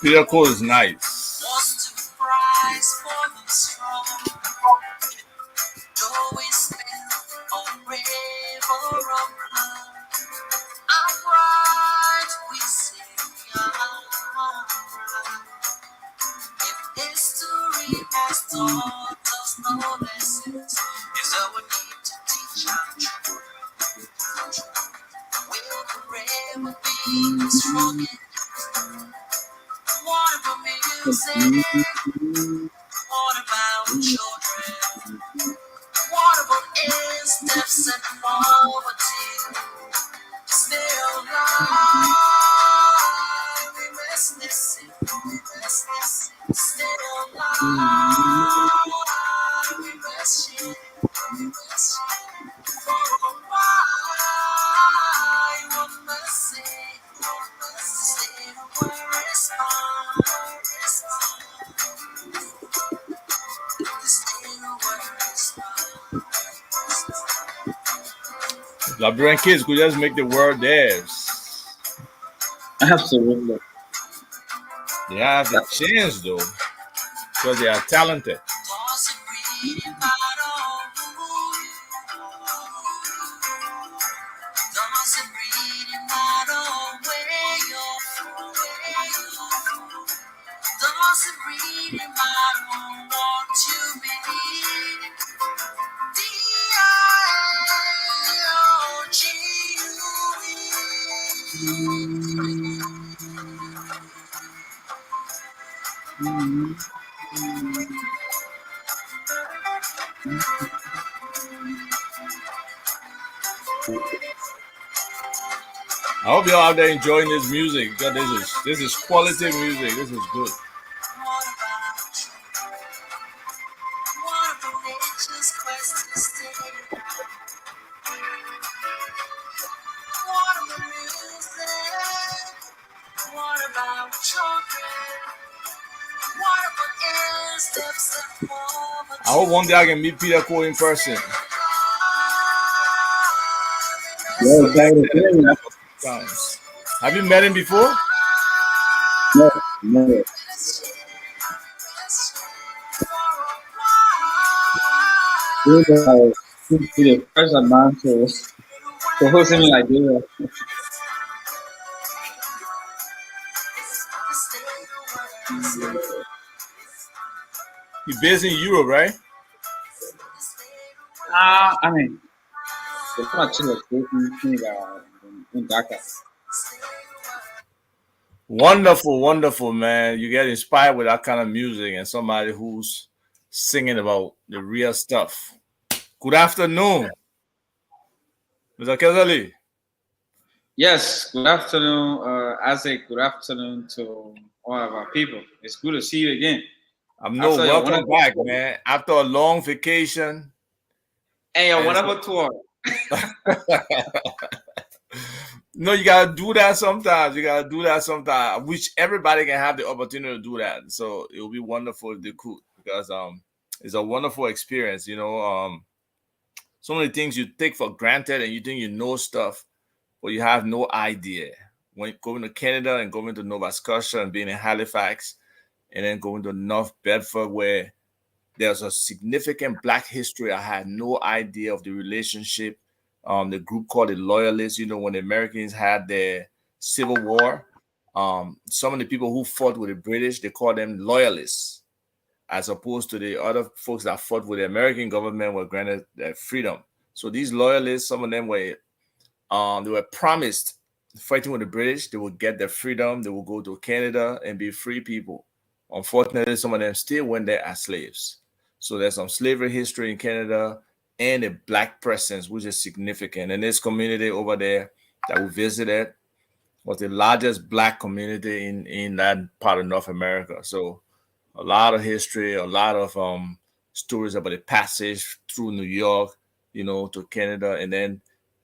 Peter Cole is nice. Liberian kids could just make the world theirs. Absolutely. They have the chance though, because they are talented. I hope you're out there enjoying this music, because this is quality music. This is good. I hope one day I can meet Peter Cole in person. Have you met him before? No, never. You're the first man to host me like this. He's based in Europe, right? I mean, in Dhaka. Wonderful, wonderful, man. You get inspired with that kind of music and somebody who's singing about the real stuff. Good afternoon, Mr. Kezali. Yes, good afternoon. I say good afternoon to all of our people. It's good to see you again. Welcome back, man. After a long vacation. Hey, a wonderful tour. No, you gotta do that sometimes. I wish everybody can have the opportunity to do that. So it would be wonderful if they could, because it's a wonderful experience. You know, so many things you take for granted and you think you know stuff, but you have no idea. When going to Canada and going to Nova Scotia and being in Halifax, and then going to North Bedford, where there's a significant Black history. I had no idea of the relationship. The group called the Loyalists, when the Americans had their Civil War, some of the people who fought with the British, they called them Loyalists, as opposed to the other folks that fought with the American government were granted freedom. So these Loyalists, some of them they were promised fighting with the British, they would get their freedom, they would go to Canada and be free people. Unfortunately, some of them still went there as slaves. So there's some slavery history in Canada and a Black presence, which is significant. And this community over there that we visited was the largest Black community in that part of North America. So a lot of history, a lot of stories about the passage through New York, to Canada. And then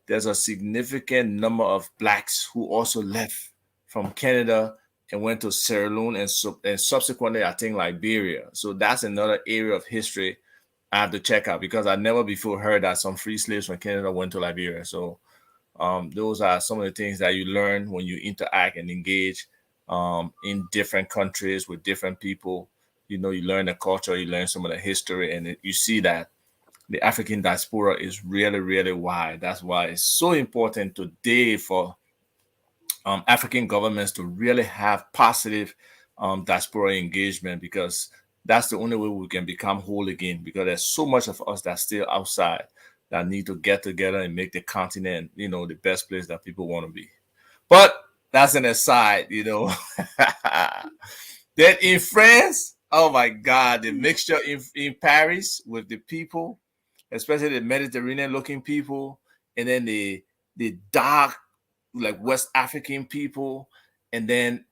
there's a significant number of Blacks who also left from Canada and went to Sierra Leone and subsequently, I think, Liberia. So that's another area of history I have to check out, because I never before heard that some free slaves from Canada went to Liberia. So those are some of the things that you learn when you interact and engage in different countries with different people. You learn the culture, you learn some of the history, and you see that the African diaspora is really, really wide. That's why it's so important today for African governments to really have positive diaspora engagement, because that's the only way we can become whole again, because there's so much of us that's still outside that need to get together and make the continent, the best place that people want to be. But that's an aside. Then in France, oh my God, the mixture in Paris with the people, especially the Mediterranean looking people, and then the dark, like West African people, and then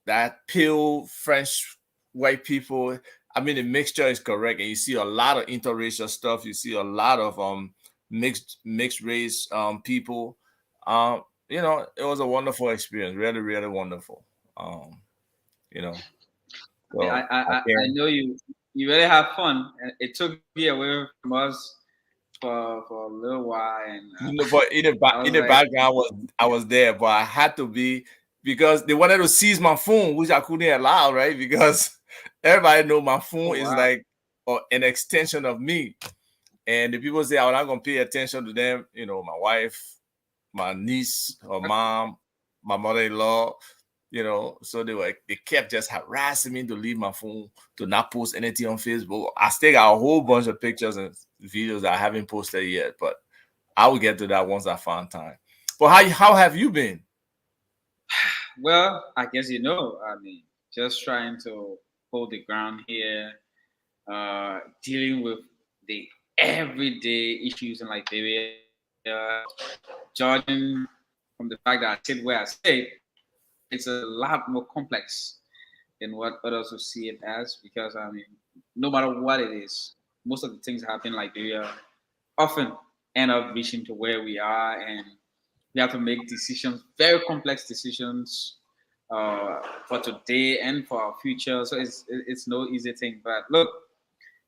that pale French white people. I mean, the mixture is correct, and you see a lot of interracial stuff. You see a lot of mixed race people. It was a wonderful experience, really, really wonderful. Um, you know, I, so I, I I I can know you really have fun. And it took me away from us for a little while, and But I in was the like, background was I was there, but I had to be, because they wanted to seize my phone, which I couldn't allow, right? Because everybody know my phone oh is wow, like an extension of me, and the people say I'm not gonna pay attention to them. My wife, my niece, her mom, my mother-in-law. So they kept just harassing me to leave my phone, to not post anything on Facebook. I still got a whole bunch of pictures and videos that I haven't posted yet, but I will get to that once I find time. But how have you been? well, I guess I mean, just trying to hold the ground here, dealing with the everyday issues in Liberia, judging from the fact that I sit where I sit, it's a lot more complex than what others will see it as. Because I mean, no matter what it is, most of the things that happen in Liberia often end up reaching to where we are, and we have to make decisions, very complex decisions, for today and for our future. So it's no easy thing. But look,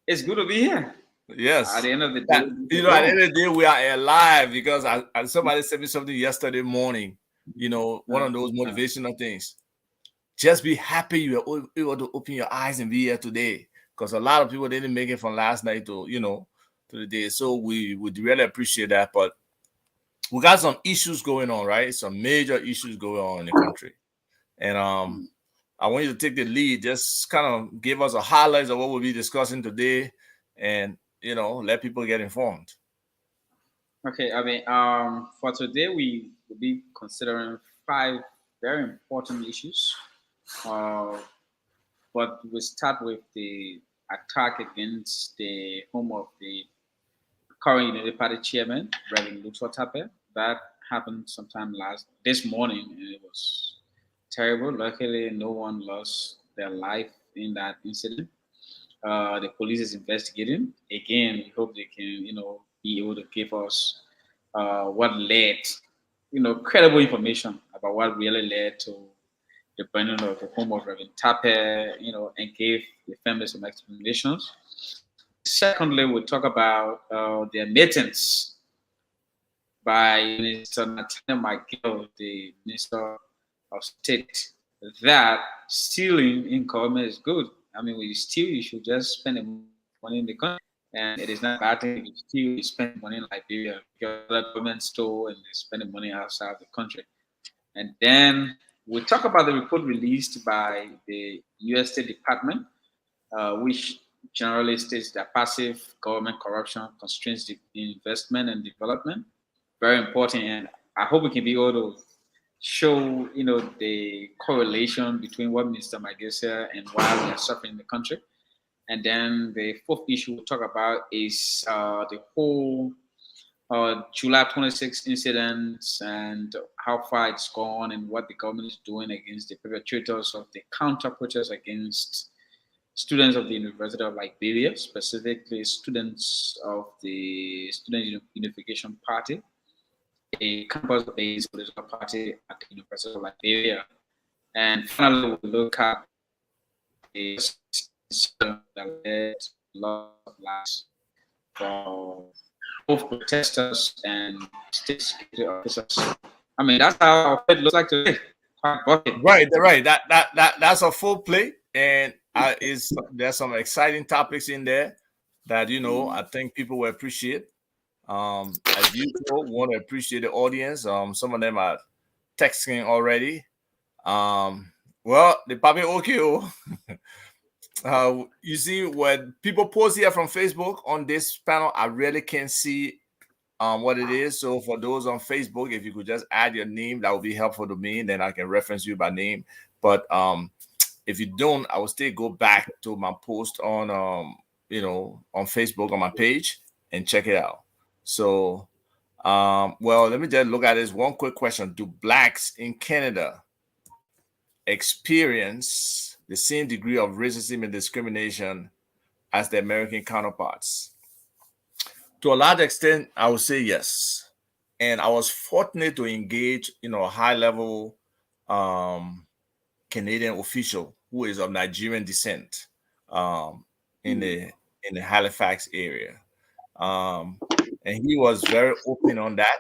it's good to be here. At Yes. the end of the day, That, we at the go. end of the day, we are alive, because somebody sent me something yesterday morning. One Uh, of those uh, motivational things. Just be happy you were able to open your eyes and be here today, because a lot of people didn't make it from last night to the day. So we would really appreciate that. But we got some issues going on, right? Some major issues going on in the country, and I want you to take the lead. Just kind of give us a highlights of what we'll be discussing today, and let people get informed. okay, I mean, for today we will be considering five very important issues. Uh, but we start with the attack against the home of the current United Party chairman, Reverend Luxor Tape. That happened sometime this morning, and it was terrible. Luckily, no one lost their life in that incident. The police is investigating. Again, we hope they can, be able to give us what led, credible information about what really led to the burning of the home of Reverend Tape, and gave the family some explanations. Secondly, we'll talk about the admittance by Minister Nathaniel McGill, the Minister of State, that stealing in government is good. I mean, when you steal, you should just spend the money money in the country. And it is not a bad thing if you still spend money in Liberia because other government stole and they spend money outside the country. And then we talk about the report released by the U.S. State Department, which generally states that passive government corruption constrains the investment and development. Very important, and I hope we can be able to show, the correlation between what Mr. Magesa and why we are suffering in the country. And then the fourth issue we'll talk about is the whole July 26 incidents and how far it's gone and what the government is doing against the perpetrators of the counter protests against students of the University of Liberia, specifically students of the Student Unification Party, a campus-based political party at the University of Liberia. And finally, we'll look at the that led lots of lives for both protesters and state security officers. I mean, that's how it looks like today. Quite bucket. Right. That's a full play, and there's some exciting topics in there that I think people will appreciate. As usual, want to appreciate the audience. Some of them are texting already. Well, they probably okay. You see, when people post here from Facebook on this panel, I really can't see what it is. So for those on Facebook, if you could just add your name, that would be helpful to me. Then I can reference you by name. But if you don't, I will still go back to my post on on Facebook on my page and check it out. So well, let me just look at this. One quick question: do Blacks in Canada experience the same degree of racism and discrimination as their American counterparts? To a large extent, I would say yes. And I was fortunate to engage, a high-level Canadian official who is of Nigerian descent in the Halifax area, and he was very open on that.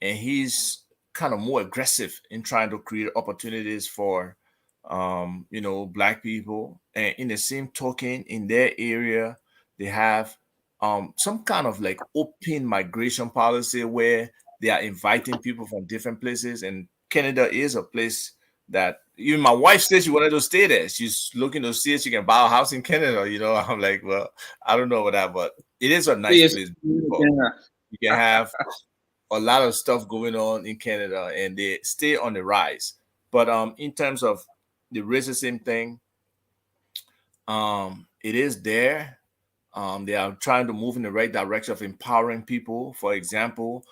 And he's kind of more aggressive in trying to create opportunities for Black people. And in the same token, in their area, they have some kind of like open migration policy where they are inviting people from different places. And Canada is a place that even my wife says she wanted to stay there. She's looking to see if she can buy a house in Canada. I'm like, well, I don't know about that, but it is a nice place. You can have a lot of stuff going on in Canada, and they stay on the rise. But in terms of the racism thing, it is there. They are trying to move in the right direction of empowering people. For example,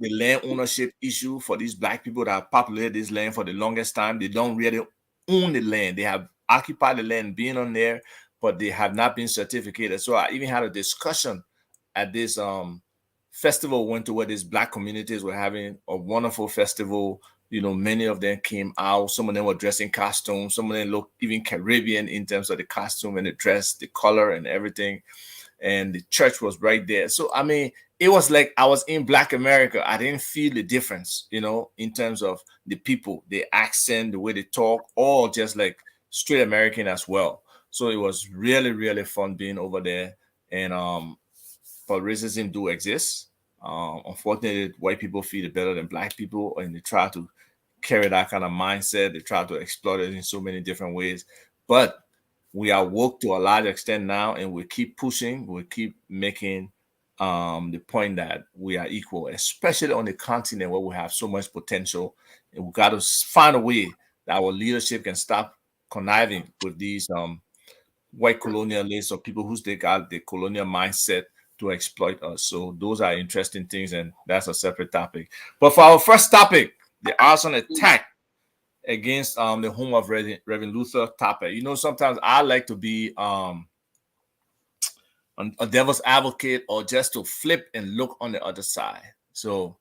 the land ownership issue for these Black people that have populated this land for the longest time. They don't really own the land. They have occupied the land, being on there, but they have not been certificated. So I even had a discussion at this festival went to where these Black communities were having a wonderful festival. Many of them came out. Some of them were dressed in costumes. Some of them looked even Caribbean in terms of the costume and the dress, the color and everything. And the church was right there. So, I mean, it was like I was in Black America. I didn't feel the difference, in terms of the people, the accent, the way they talk, all just like straight American as well. So it was really, really fun being over there. And but racism do exist. Unfortunately, white people feel it better than Black people, and they try to carry that kind of mindset. They try to exploit it in so many different ways. But we are woke to a large extent now, and we keep pushing. We keep making the point that we are equal, especially on the continent where we have so much potential. And we got to find a way that our leadership can stop conniving with these white colonialists or people who they got the colonial mindset to exploit us. So those are interesting things, and that's a separate topic. But for our first topic, the arson attack against the home of Reverend Luther topic. Sometimes I like to be a devil's advocate, or just to flip and look on the other side. So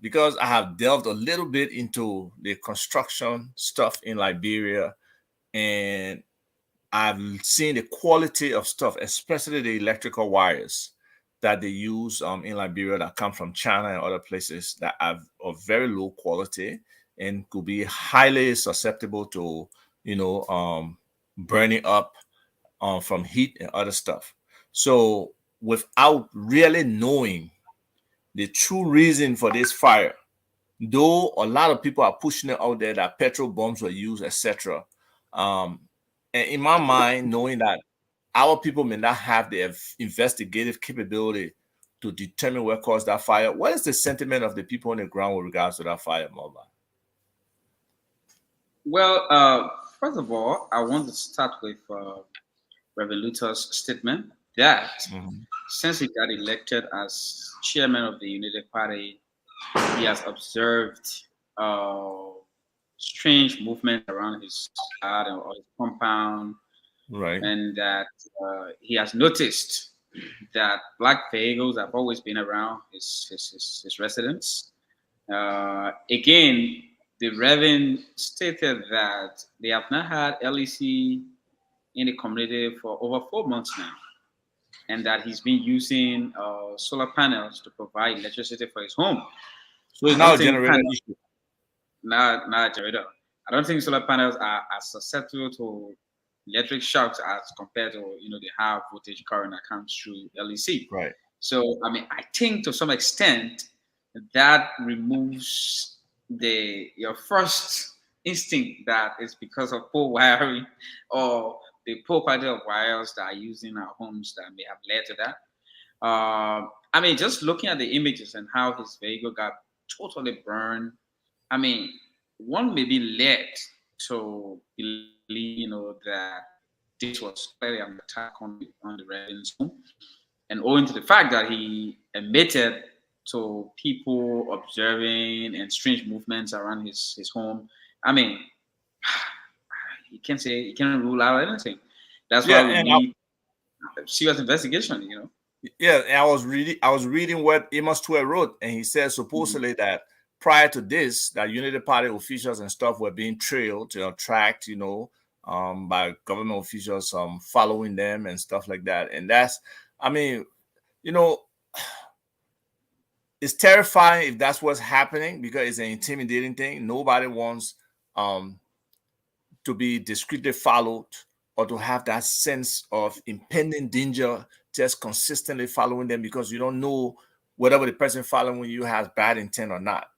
because I have delved a little bit into the construction stuff in Liberia, and I've seen the quality of stuff, especially the electrical wires that they use in Liberia that come from China and other places that have of very low quality and could be highly susceptible to, burning up from heat and other stuff. So without really knowing the true reason for this fire, though a lot of people are pushing it out there that petrol bombs were used, etc. Um, and in my mind, knowing that our people may not have the investigative capability to determine what caused that fire, what is the sentiment of the people on the ground with regards to that fire, Mama? Well, first of all, I want to start with Reverend Luther's statement that Mhm. since he got elected as chairman of the United Party, he has observed uh, strange movement around his yard or his compound, Right. and that he has noticed that black vehicles have always been around his residence. Again, the Reverend stated that they have not had LEC in the community for over 4 months now, and that he's been using solar panels to provide electricity for his home. So it's I don't now a think generator panels, issue. not generator. I don't think solar panels are as susceptible to electric shocks as compared to the high voltage current that comes through LEC. Right. So I mean, I think to some extent that removes the your first instinct that it's because of poor wiring or the poor quality of wires that are used in our homes that may have led to that. I mean, just looking at the images and how his vehicle got totally burned. I mean, one may be led to believe, that this was clearly an attack on the Ravens home, and owing to the fact that he admitted to people observing and strange movements around his home. I mean, you can't rule out anything. That's Yeah, why we and need serious investigation. yeah, and I was reading what Amos Twe wrote, and he said Mhm. supposedly that prior to this, that Unity Party officials and stuff were being trailed, tracked, by government officials, following them and stuff like that. And that's, I mean, you know, it's terrifying if that's what's happening because it's an intimidating thing. Nobody wants um to be discreetly followed or to have that sense of impending danger just consistently following them because you don't know whatever the person following you has bad intent or not.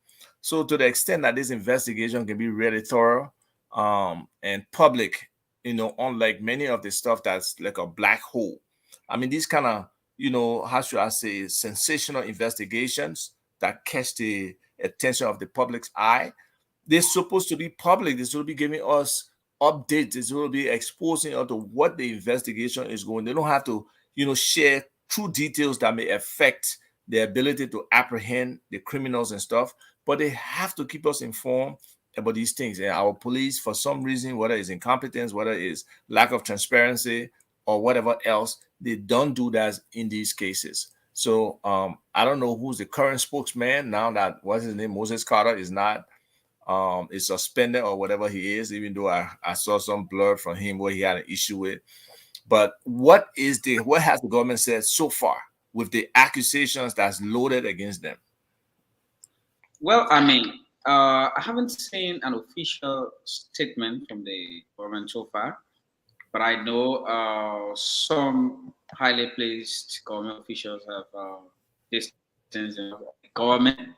So to the extent that this investigation can be really thorough and public, unlike many of the stuff that's like a black hole. I mean, these kind of, how should I say, sensational investigations that catch the attention of the public's eye, they're supposed to be public. They're supposed to be giving us updates. They're supposed to be exposing us to what the investigation is going. They don't have to, share true details that may affect their ability to apprehend the criminals and stuff. But they have to keep us informed about these things. And our police, for some reason, whether it's incompetence, whether it's lack of transparency, or whatever else, they don't do that in these cases. So I don't know who's the current spokesman now that what's his name, Moses Carter, is suspended or whatever he is, even though I saw some blurb from him where he had an issue with. But what has the government said so far with the accusations that's loaded against them? Well, I mean, I haven't seen an official statement from the government so far, but I know some highly placed government officials have distanced the government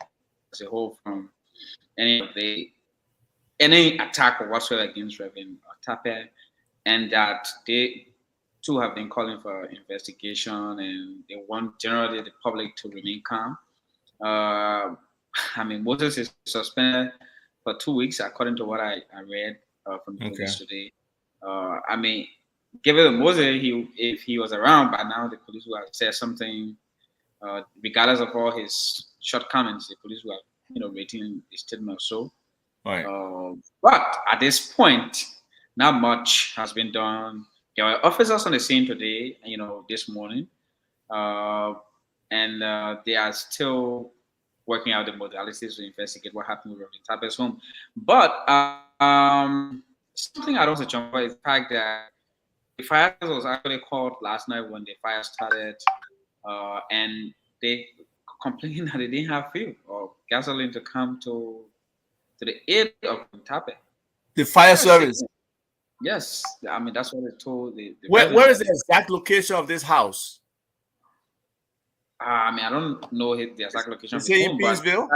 as a whole from any of the any attack or whatsoever against Reverend Tape, and that they too have been calling for investigation, and they want generally the public to remain calm. Uh, I mean, Moses is suspended for 2 weeks, according to what I read from the Okay. police today. I mean, given Moses, if he was around by now, the police would have said something. Regardless of all his shortcomings, the police would have, written a statement or so. All right. But at this point, not much has been done. There were officers on the scene today, this morning, uh, and they are still working out the modalities to investigate what happened with Reverend Tape's home. But something I don't want to jump over is the fact that the fire was actually called last night when the fire started, and they complained that they didn't have fuel or gasoline to come to the aid of Tape. The fire That's service. it. Yes, I mean that's what they told the Where resident. is the exact location of this house? I mean, I don't know the exact location of Is his it in home, but Peaceville?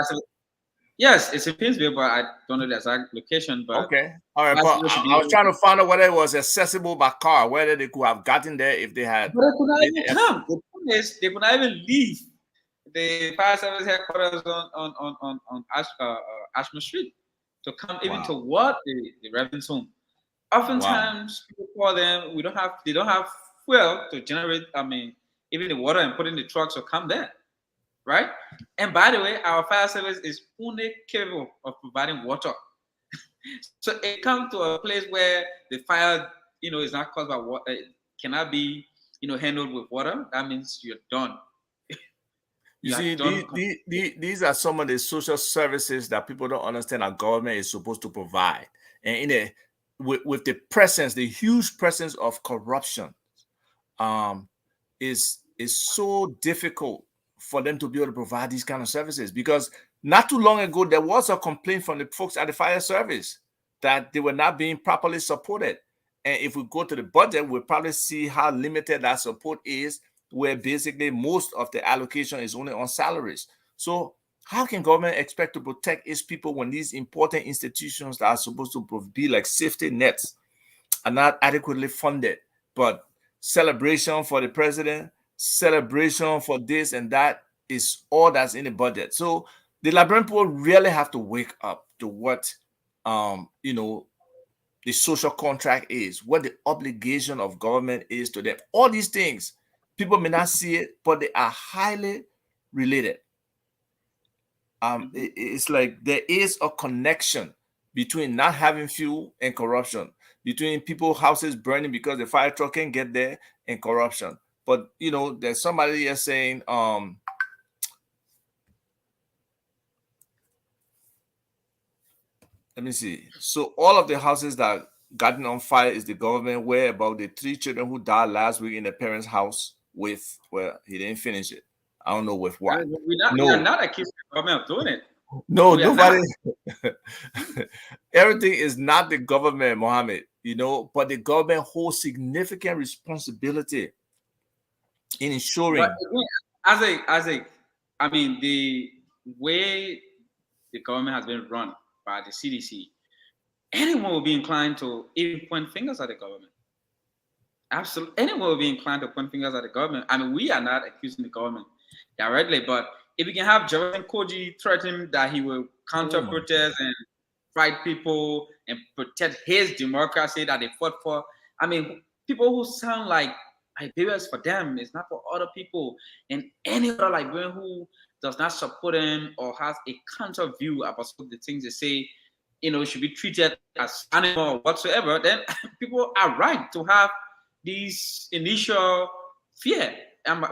yes, it's in Pittsburgh, but I don't know the exact location. But Okay. All right. But bicycle should be I was able trying to. to find out whether it was accessible by car, whether they could have gotten there if they had But they could not made even the effort. come. The point is, they could not even leave the fire service headquarters on Ashman Street to come even to Wow. what the Reverend's home. Wow. Oftentimes, people call them. We don't have. They don't have fuel to generate. I mean, even the water and put in the trucks to come there, right? And by the way, our fire service is only capable of providing water. So it comes to a place where the fire, is not caused by water. It cannot be, handled with water. That means you're done. You You are see, done. these are some of the social services that people don't understand our government is supposed to provide. And with the presence, the huge presence of corruption, um, is so difficult for them to be able to provide these kind of services, because not too long ago there was a complaint from the folks at the fire service that they were not being properly supported. And if we go to the budget, we'll probably see how limited that support is, where basically most of the allocation is only on salaries. So how can government expect to protect its people when these important institutions that are supposed to be like safety nets are not adequately funded? But celebration for the president, celebration for this and that is all that's in the budget. So the Liberian people really have to wake up to what the social contract is, what the obligation of government is to them. All these things, people may not see it, but they are highly related. Mhm. It's like there is a connection between not having fuel and corruption, between people houses burning because the fire truck can't get there, and corruption. But there's somebody here saying, let me see. So all of the houses that gotten on fire is the government. Where about the 3 children who died last week in the parents' house with, well, he didn't finish it. I don't know with what. We are No, not accusing the government of doing it. no, We are not. nobody. Everything is not the government, Mohammed, but the government holds significant responsibility in But ensuring. again, I mean, the way the government has been run by the CDC, anyone will be inclined to even point fingers at the government. Absolutely, anyone will be inclined to point fingers at the government. I mean, we are not accusing the government directly, but if we can have Jefferson Koji threaten that he will Oh counter my protest and fight people and protect his democracy that they fought for. I mean, people who sound like Liberians for them, it's not for other people. And any other Liberian who does not support him or has a counter view about some of the things they say, should be treated as animal or whatsoever, then people are right to have these initial fear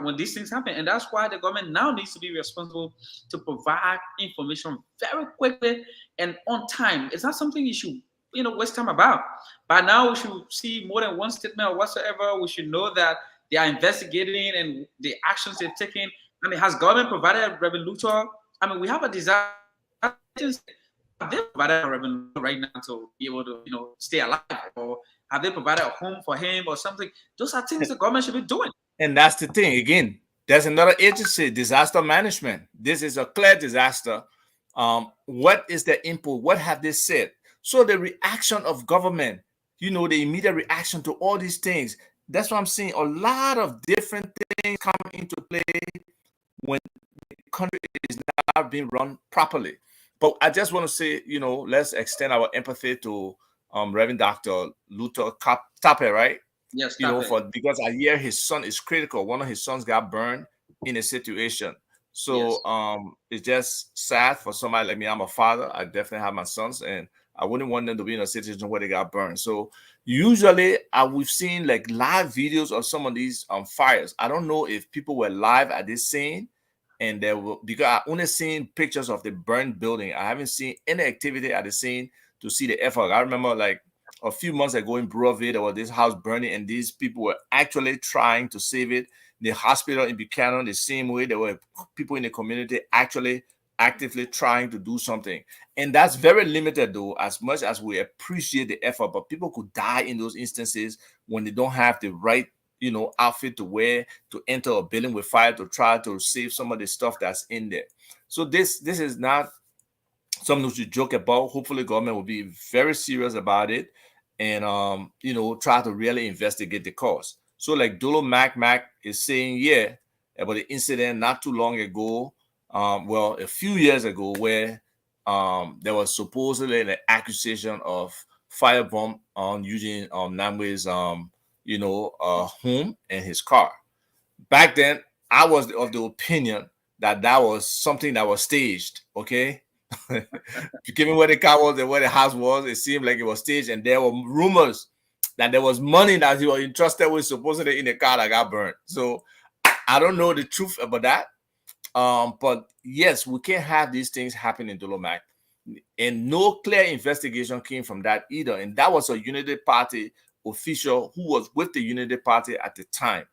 when these things happen. And that's why the government now needs to be responsible to provide information very quickly and on time. It's not something you should, waste time about. By now, we should see more than one statement or whatsoever. We should know that they are investigating and the actions they're taking. I mean, has government provided a revolutor? I mean, we have a disaster agency. Have they provided a revolutor right now to be able to, stay alive? Or have they provided a home for him or something? Those are things the government should be doing. And that's the thing. Again, there's another agency, disaster management. This is a clear disaster. What is the input? What have they said? So the reaction of government, the immediate reaction to all these things. That's what I'm seeing. A lot of different things come into play when the country is not being run properly. But I just want to say, let's extend our empathy to Reverend Dr. Luther Tape, right? Yes, stop it. Because I hear his son is critical. One of his sons got burned in a situation. So Yes. it's just sad for somebody like me. I'm a father. I definitely have my sons, and I wouldn't want them to be in a situation where they got burned. So usually we've seen like live videos of some of these fires. I don't know if people were live at this scene, and there will, because I only seen pictures of the burned building. I haven't seen any activity at the scene to see the effort. I remember like a few months ago in Brewerville, there was this house burning, and these people were actually trying to save it. The hospital in Buchanan, the same way, there were people in the community actually actively trying to do something. And that's very limited, though, as much as we appreciate the effort. But people could die in those instances when they don't have the right, outfit to wear to enter a building with fire to try to save some of the stuff that's in there. So this is not something we should joke about. Hopefully, government will be very serious about it, and try to really investigate the cause. So, like Dolo Mac is saying, yeah, about the incident not too long ago, well, a few years ago, where there was supposedly an accusation of firebomb on Eugene Namwe's home and his car. Back then, I was of the opinion that that was something that was staged. Okay, given where the car was and where the house was, it seemed like it was staged, and there were rumors that there was money that he was entrusted with supposedly in the car that got burned. So I don't know the truth about that. But yes, we can't have these things happen in Dolomac. And no clear investigation came from that either. And that was a Unity Party official who was with the Unity Party at the time.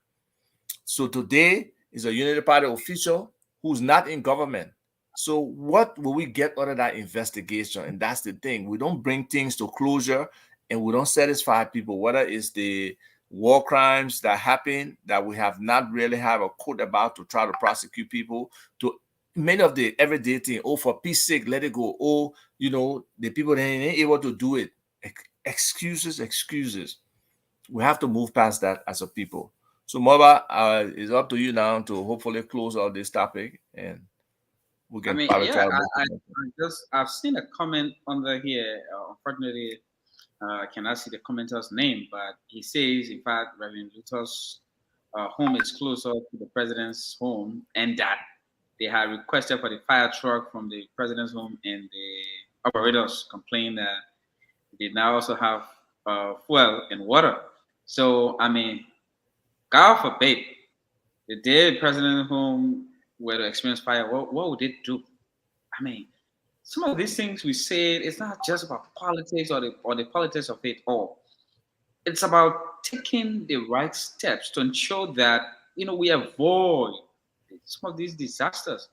So today is a Unity Party official who's not in government. So what will we get out of that investigation? And that's the thing. We don't bring things to closure and we don't satisfy people, whether it's the war crimes that happen that we have not really have a court about to try to prosecute people, to many of the everyday thing. Oh, for peace sake, let it go. Oh, the people that ain't able to do it. Excuses. We have to move past that as a people. So, Moba, it's up to you now to hopefully close out this topic, and we I can mean, probably yeah, try to move I've seen a comment under here. Unfortunately, I cannot see the commenter's name, but he says, in fact, Reverend Luther's home is closer to the president's home, and that they had requested for the fire truck from the president's home, and the operators complained that they now also have fuel and water. So, I mean, God forbid, the day the president's home were to experience fire, what would it do? I mean, some of these things we say, it's not just about politics or the politics of it all. It's about taking the right steps to ensure that we avoid some of these disasters.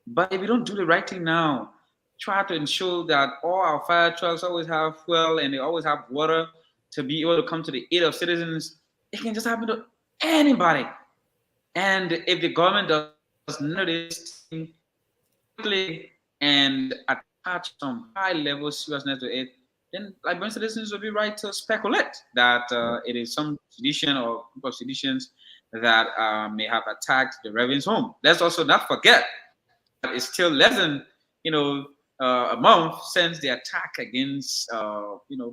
But if we don't do the right thing now, try to ensure that all our fire trucks always have fuel and they always have water to be able to come to the aid of citizens, it can just happen to anybody. And if the government does none of this thing quickly and attach some high level seriousness to it, then Liberian citizens will be right to speculate that it is some sedition or group of seditions that may have attacked the Reverend's home. Let's also not forget that it's still less than a month since the attack against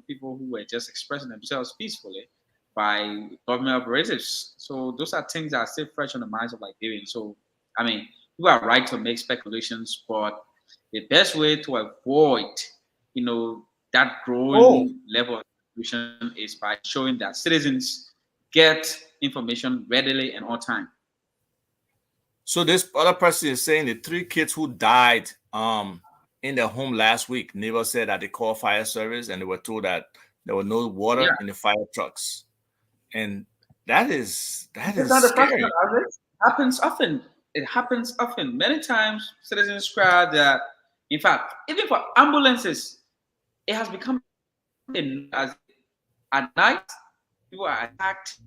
people who were just expressing themselves peacefully by government operatives. So those are things that are still fresh on the minds of Liberians. So I mean, you are right to make speculations, but the best way to avoid, that Oh, growing level of speculation is by showing that citizens get information readily and on time. so this other person is saying the three kids who died in their home last week, neighbor said that they called fire service and they were told that there was no water Yeah, in the fire trucks. And that is it's not the first time, scary. has it? Happens often. It happens often. Many times, citizens cry that, in fact, even for ambulances, it has become as at night people are attacked.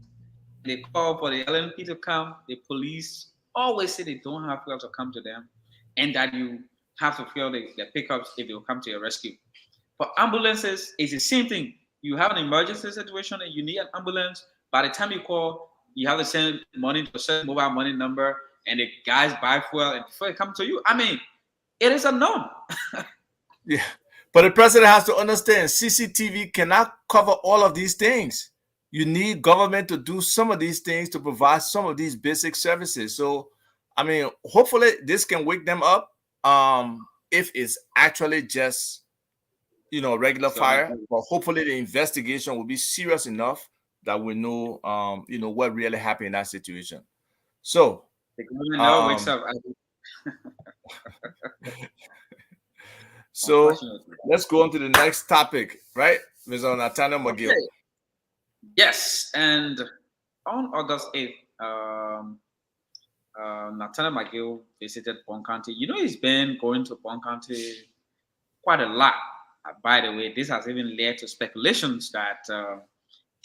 They call for the LNP to come. The police always say they don't have fuel to come to them, and that you have to fill the pickups if they will come to your rescue. For ambulances, it's the same thing. You have an emergency situation and you need an ambulance. By the time you call, you have to send money to a certain mobile money number, and the guys buy fuel and before they come to you. I mean, it is unknown. Yeah. But the president has to understand CCTV cannot cover all of these things. You need government to do some of these things to provide some of these basic services. So, I mean, hopefully this can wake them up. If it's actually just regular So fire, but hopefully the investigation will be serious enough that we know what really happened in that situation. So, the government never wakes um, up. so Unfortunately. let's go on to the next topic, right, Mr. Nathaniel McGill? Okay. Yes, and on August 8th, Nathaniel McGill visited Bon County. You know, he's been going to Bon County quite a lot. By the way, this has even led to speculations that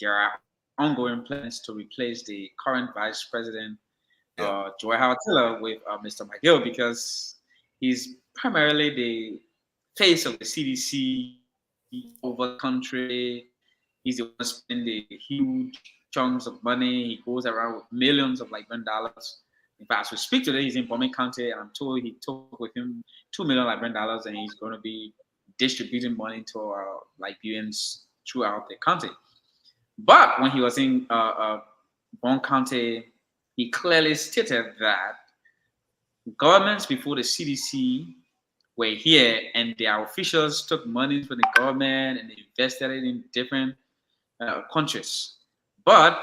there are ongoing plans to replace the current vice president, Yeah. Joy Howard Taylor, with Mr. McGill because he's primarily the face of the CDC over the country. He's the one spending the huge chunks of money. He goes around with millions of Liberian dollars. In fact, as we speak today, he's in Poming County, and I'm told he took with him 2 million Liberian dollars, and he's going to be distributing money to Liberians throughout the county. But when he was in Bon County, he clearly stated that governments before the CDC were here and their officials took money from the government and they invested it in different countries. But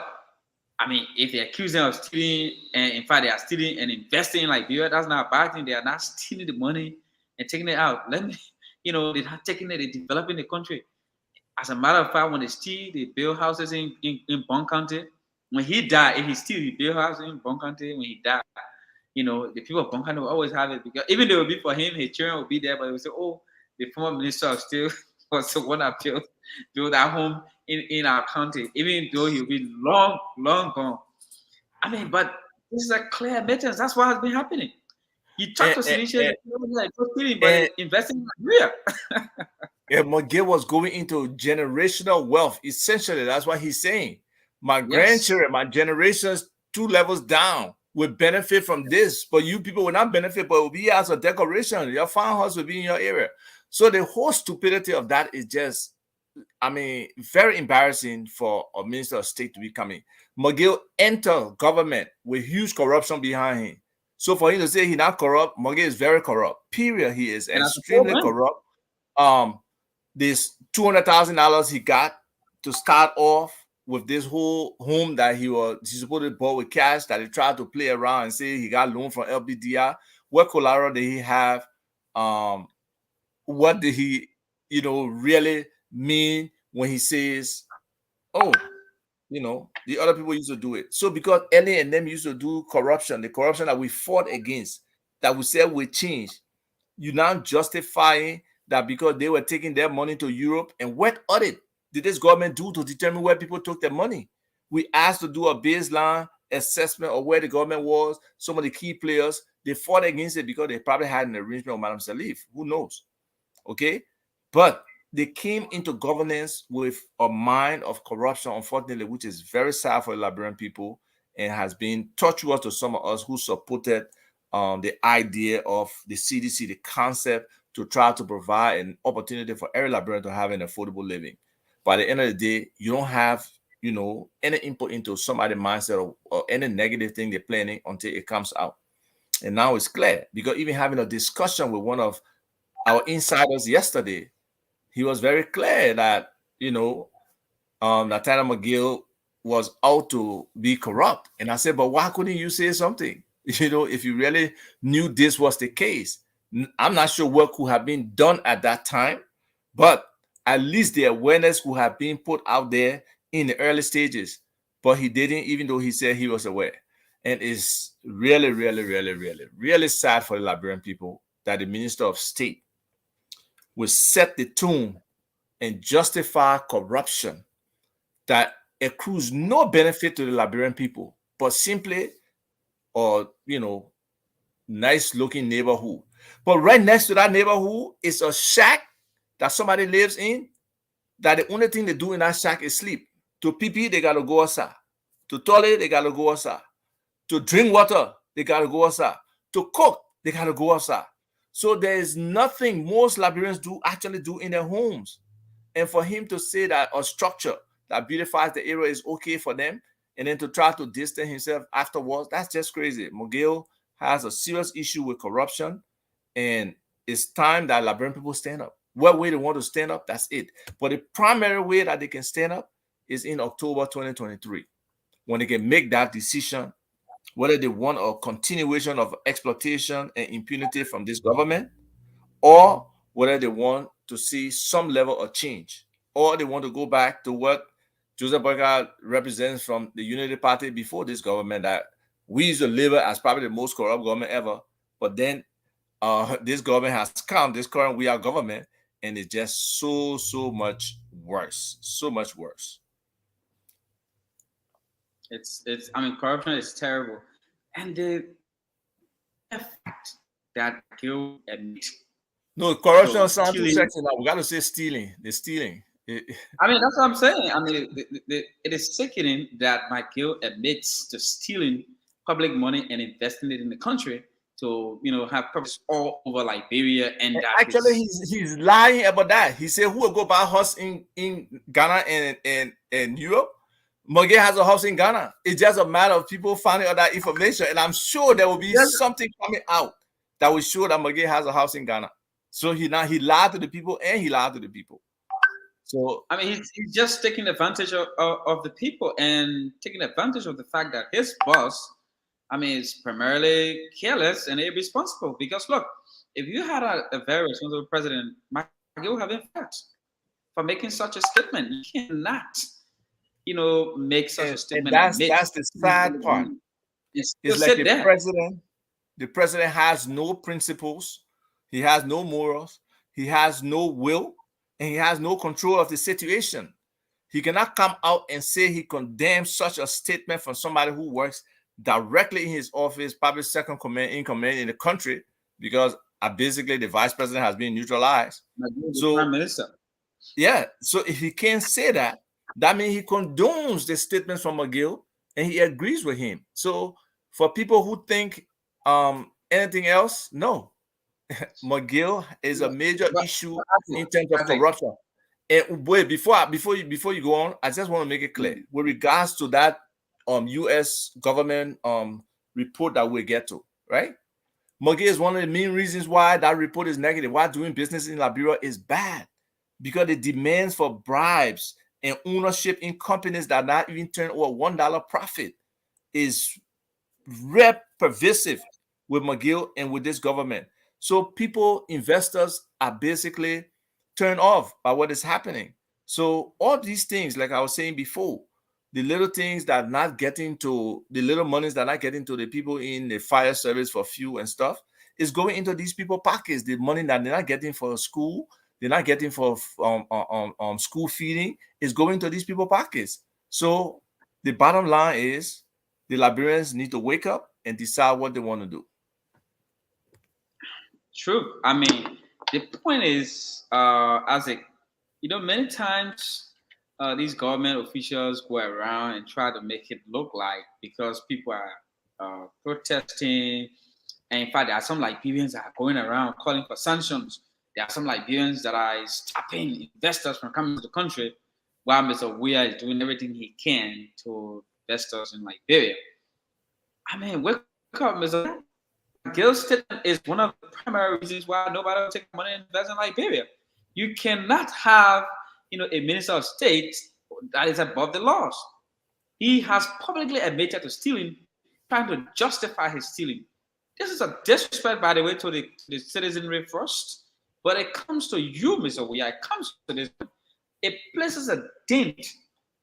I mean, if they accuse them of stealing, and in fact they are stealing and investing in Liberia, that's not a bad thing. They are not stealing the money and taking it out. Let me, they're not taking it, they're developing the country. As a matter of fact, when they steal, they build houses in Bon County. When he died, if he steal, he build houses in Bon County. When he died, the people of Bon County will always have it because even though it will be for him, his children will be there, but they will say, "Oh, the former minister of steel was the one that built that home in our county," even though he'll be long, long gone. I mean, but this is a clear admittance. That's what has been happening. You talk to Tunisians, like stealing, but investing in Nigeria. Yeah, McGill was going into generational wealth. Essentially, that's what he's saying. My grandchildren, my generations 2 levels down will benefit from this, but you people will not benefit, but it will be as a decoration. Your farmhouse will be in your area. So the whole stupidity of that is just, I mean, very embarrassing for a minister of state to be coming. McGill entered government with huge corruption behind him. So for him to say he's not corrupt, McGill is very corrupt. Period. He is extremely corrupt. This $200,000 he got to start off with this whole home that he supposed to bought with cash that he tried to play around and say he got loan from LBDI. What collateral did he have? What did he, really mean when he says, "Oh, the other people used to do it"? So because Ellie and them used to do corruption, the corruption that we fought against, that we said would change, you now justifying that because they were taking their money to Europe. And what audit did this government do to determine where people took their money? We asked to do a baseline assessment of where the government was. Some of the key players, they fought against it because they probably had an arrangement with Madame Salif. Who knows? Okay? But they came into governance with a mind of corruption, unfortunately, which is very sad for the Liberian people and has been torturous to some of us who supported the idea of the CDC, the concept to try to provide an opportunity for every Liberian to have an affordable living. By the end of the day, you don't have, any input into somebody's mindset or any negative thing they're planning until it comes out. And now it's clear because even having a discussion with one of our insiders yesterday, he was very clear that, Nathaniel McGill was out to be corrupt. And I said, but why couldn't you say something? If you really knew this was the case. I'm not sure what could have been done at that time, but at least the awareness could have been put out there in the early stages. But he didn't, even though he said he was aware. And it's really, really, really, really, really sad for the Liberian people that the Minister of State will set the tone and justify corruption that accrues no benefit to the Liberian people, but simply, nice looking neighborhood. But right next to that neighborhood is a shack that somebody lives in, that the only thing they do in that shack is sleep. To pee, they got to go outside. To toilet, they got to go outside. To drink water, they got to go outside. To cook, they got to go outside. So there is nothing most Liberians actually do in their homes. And for him to say that a structure that beautifies the area is okay for them, and then to try to distance himself afterwards, that's just crazy. McGill has a serious issue with corruption, and it's time that Liberian people stand up. What way they want to stand up, that's it. But the primary way that they can stand up is in October 2023, when they can make that decision, whether they want a continuation of exploitation and impunity from this government, or whether they want to see some level of change, or they want to go back to what Joseph Boyka represents from the Unity Party before this government, that We use to label as probably the most corrupt government ever. But then this government has come, this current we are government, and it's just so much worse. So much worse. It's I mean, corruption is terrible, and the fact that Gil admits No, corruption to sounds too stealing. sexy now. We gotta say stealing. The stealing. I mean, that's what I'm saying. I mean, it is sickening that McGill admits to stealing public money and investing it in the country to, have purpose all over Liberia, and that Actually, is he's lying about that. He said who will go buy a house in Ghana and Europe. Morgan has a house in Ghana. It's just a matter of people finding out that information, and I'm sure there will be yes. something coming out that will show that Morgan has a house in Ghana. So he lied to the people, and he lied to the people. So I mean, he's just taking advantage of the people and taking advantage of the fact that his boss, I mean, is primarily careless and irresponsible. Because look, if you had a very responsible president, McGill would have been fired for making such a statement. You cannot, make such a statement. And that's the sad part. It's like the president has no principles, he has no morals, he has no will, and he has no control of the situation. He cannot come out and say he condemns such a statement from somebody who works directly in his office, probably second in command in the country, because basically the vice president has been neutralized. So, Prime Minister. Yeah. So if he can't say that, that means he condones the statements from McGill and he agrees with him. So for people who think anything else, no. McGill is a major issue in terms of corruption. And wait, before you go on, I just want to make it clear with regards to that U.S. government report that we get to, right? McGill is one of the main reasons why that report is negative. Why doing business in Liberia is bad, because the demands for bribes and ownership in companies that not even turn over $1 profit is very pervasive with McGill and with this government. So people, investors are basically turned off by what is happening. So all these things, like I was saying before, the little things that are not getting to, the little monies that are not getting to the people in the fire service for fuel and stuff, is going into these people pockets. The money that they're not getting for school, they're not getting for school feeding, is going to these people pockets. So the bottom line is the Liberians need to wake up and decide what they want to do. True. I mean, the point is, many times these government officials go around and try to make it look like because people are protesting, and in fact, there are some Liberians that are going around calling for sanctions. There are some Liberians that are stopping investors from coming to the country, while Mr. Weir is doing everything he can to investors in Liberia. I mean, wake up, Mr. Gill's statement is one of the primary reasons why nobody will take money and invest in Liberia. You cannot have, a minister of state that is above the laws. He has publicly admitted to stealing, trying to justify his stealing. This is a disrespect, by the way, to the citizenry first. But it comes to you, Mr. Weir. It comes to this. It places a dent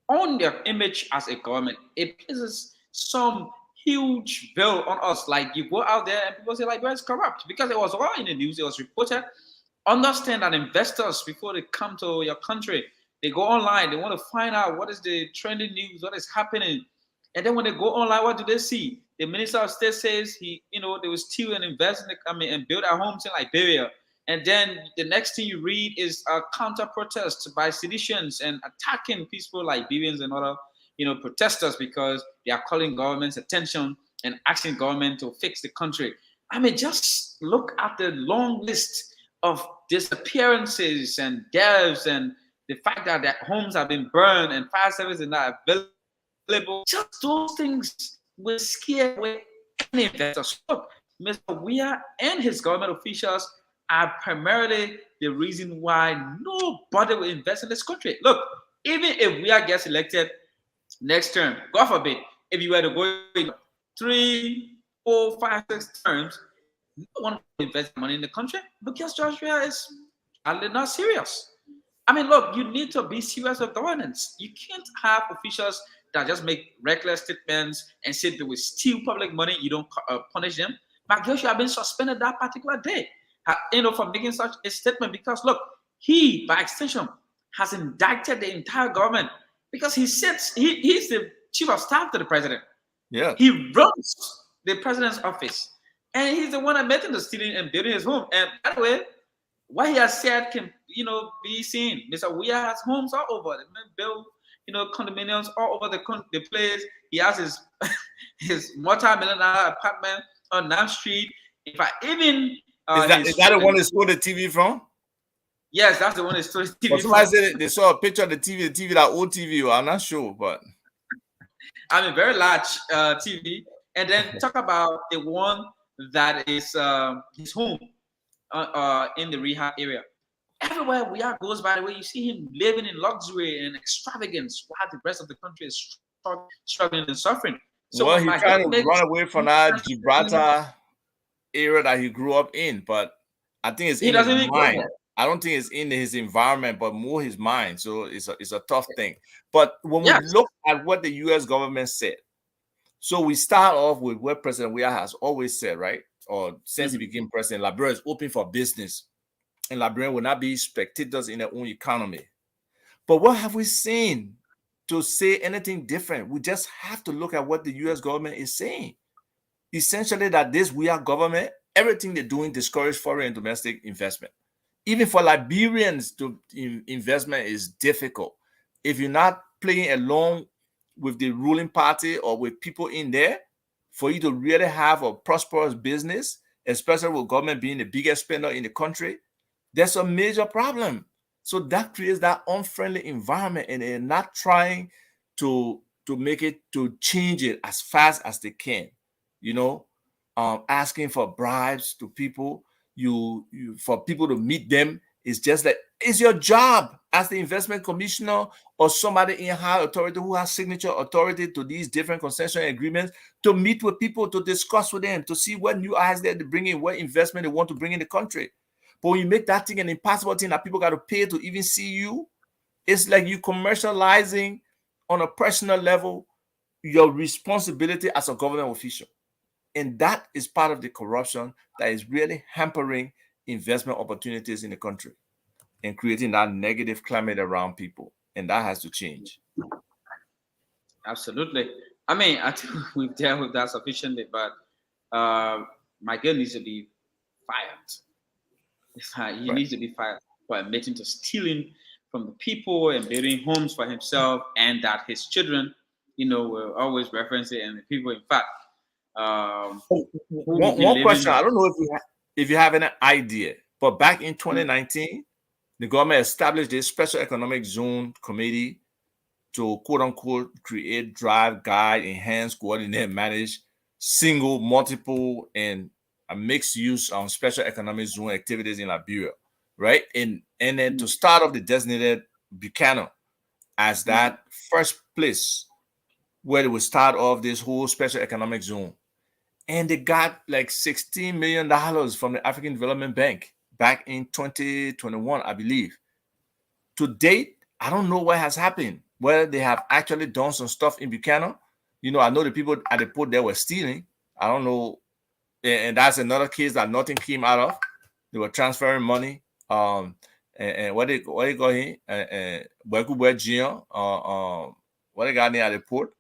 on their image as a government. It places some huge bill on us. Like, you go out there and people say Liberia is corrupt because it was all in the news. It was reported. Understand that investors, before they come to your country, they go online. They want to find out what is the trending news, what is happening. And then when they go online, what do they see? The Minister of State says they will steal and invest and build our homes in Liberia. And then the next thing you read is a counter protest by seditions and attacking peaceful Liberians and other protesters because they are calling government's attention and asking government to fix the country. I mean, just look at the long list of disappearances and deaths and the fact that their homes have been burned and fire service is not available. Just those things will scare away any investors. Look, Mr. Weir and his government officials are primarily the reason why nobody will invest in this country. Look, even if Weir gets elected next term, God forbid, if you were to go in 3, 4, 5, 6 terms, no one will invest money in the country because George Weir is not serious. I mean, look, you need to be serious with governance. You can't have officials that just make reckless statements and say they will steal public money, you don't punish them. My girl should have been suspended that particular day, for making such a statement. Because look, he, by extension, has indicted the entire government because he's the chief of staff to the president. Yeah. He runs the president's office, and he's the one admitting to stealing and building his home. And by the way, what he has said can, be seen. Mr. Weir has homes all over. The man built, condominiums all over the place. He has his his multi-million dollar apartment on 9th Street. In fact, even is that the one they stole the TV from? Yes, that's the one they stole the TV but somebody from. said they saw a picture of the TV, that old TV. I'm not sure, but I mean, very large TV. And then talk about the one that is his home in the rehab area. Everywhere we are goes, by the way, you see him living in luxury and extravagance while the rest of the country is struggling and suffering. So well, he's trying to run away from that Gibraltar area that he grew up in, but I think it's in his mind. I don't think it's in his environment, but more his mind. So it's a tough thing. But when we look at what the U.S. government said, so we start off with what President Weir has always said, right? Or since he became president, Liberia is open for business, and Liberia will not be spectators in their own economy. But what have we seen to say anything different? We just have to look at what the U.S. government is saying. Essentially, that this Weir government, everything they're doing discourage foreign and domestic investment. Even for Liberians, to investment is difficult. If you're not playing along with the ruling party or with people in there, for you to really have a prosperous business, especially with government being the biggest spender in the country, there's a major problem. So that creates that unfriendly environment, and they're not trying to make it, to change it as fast as they can. Asking for bribes to people, for people to meet them, is just like, it's your job as the investment commissioner or somebody in high authority who has signature authority to these different concession agreements, to meet with people, to discuss with them, to see what new eyes they're bringing, what investment they want to bring in the country. But when you make that thing an impossible thing that people got to pay to even see you, it's like you commercializing on a personal level your responsibility as a government official. And that is part of the corruption that is really hampering investment opportunities in the country and creating that negative climate around people. And that has to change. Absolutely. I mean, I think we've dealt with that sufficiently, but Michael needs to be fired. He needs to be fired for admitting to stealing from the people and building homes for himself, and that his children, will always reference it, and the people, in fact, one question. I don't know if you have an idea, but back in 2019, the government established this special economic zone committee to, quote unquote, create, drive, guide, enhance, coordinate, manage single, multiple, and a mixed use on special economic zone activities in Liberia, right? And then to start off, the designated Buchanan as that first place where they would start off this whole special economic zone. And they got like $16 million from the African Development Bank back in 2021, I believe. To date, I don't know what has happened, whether they have actually done some stuff in Buchanan. I know the people at the port there were stealing. I don't know. And that's another case that nothing came out of. They were transferring money. And what they got here? What they got there at the port?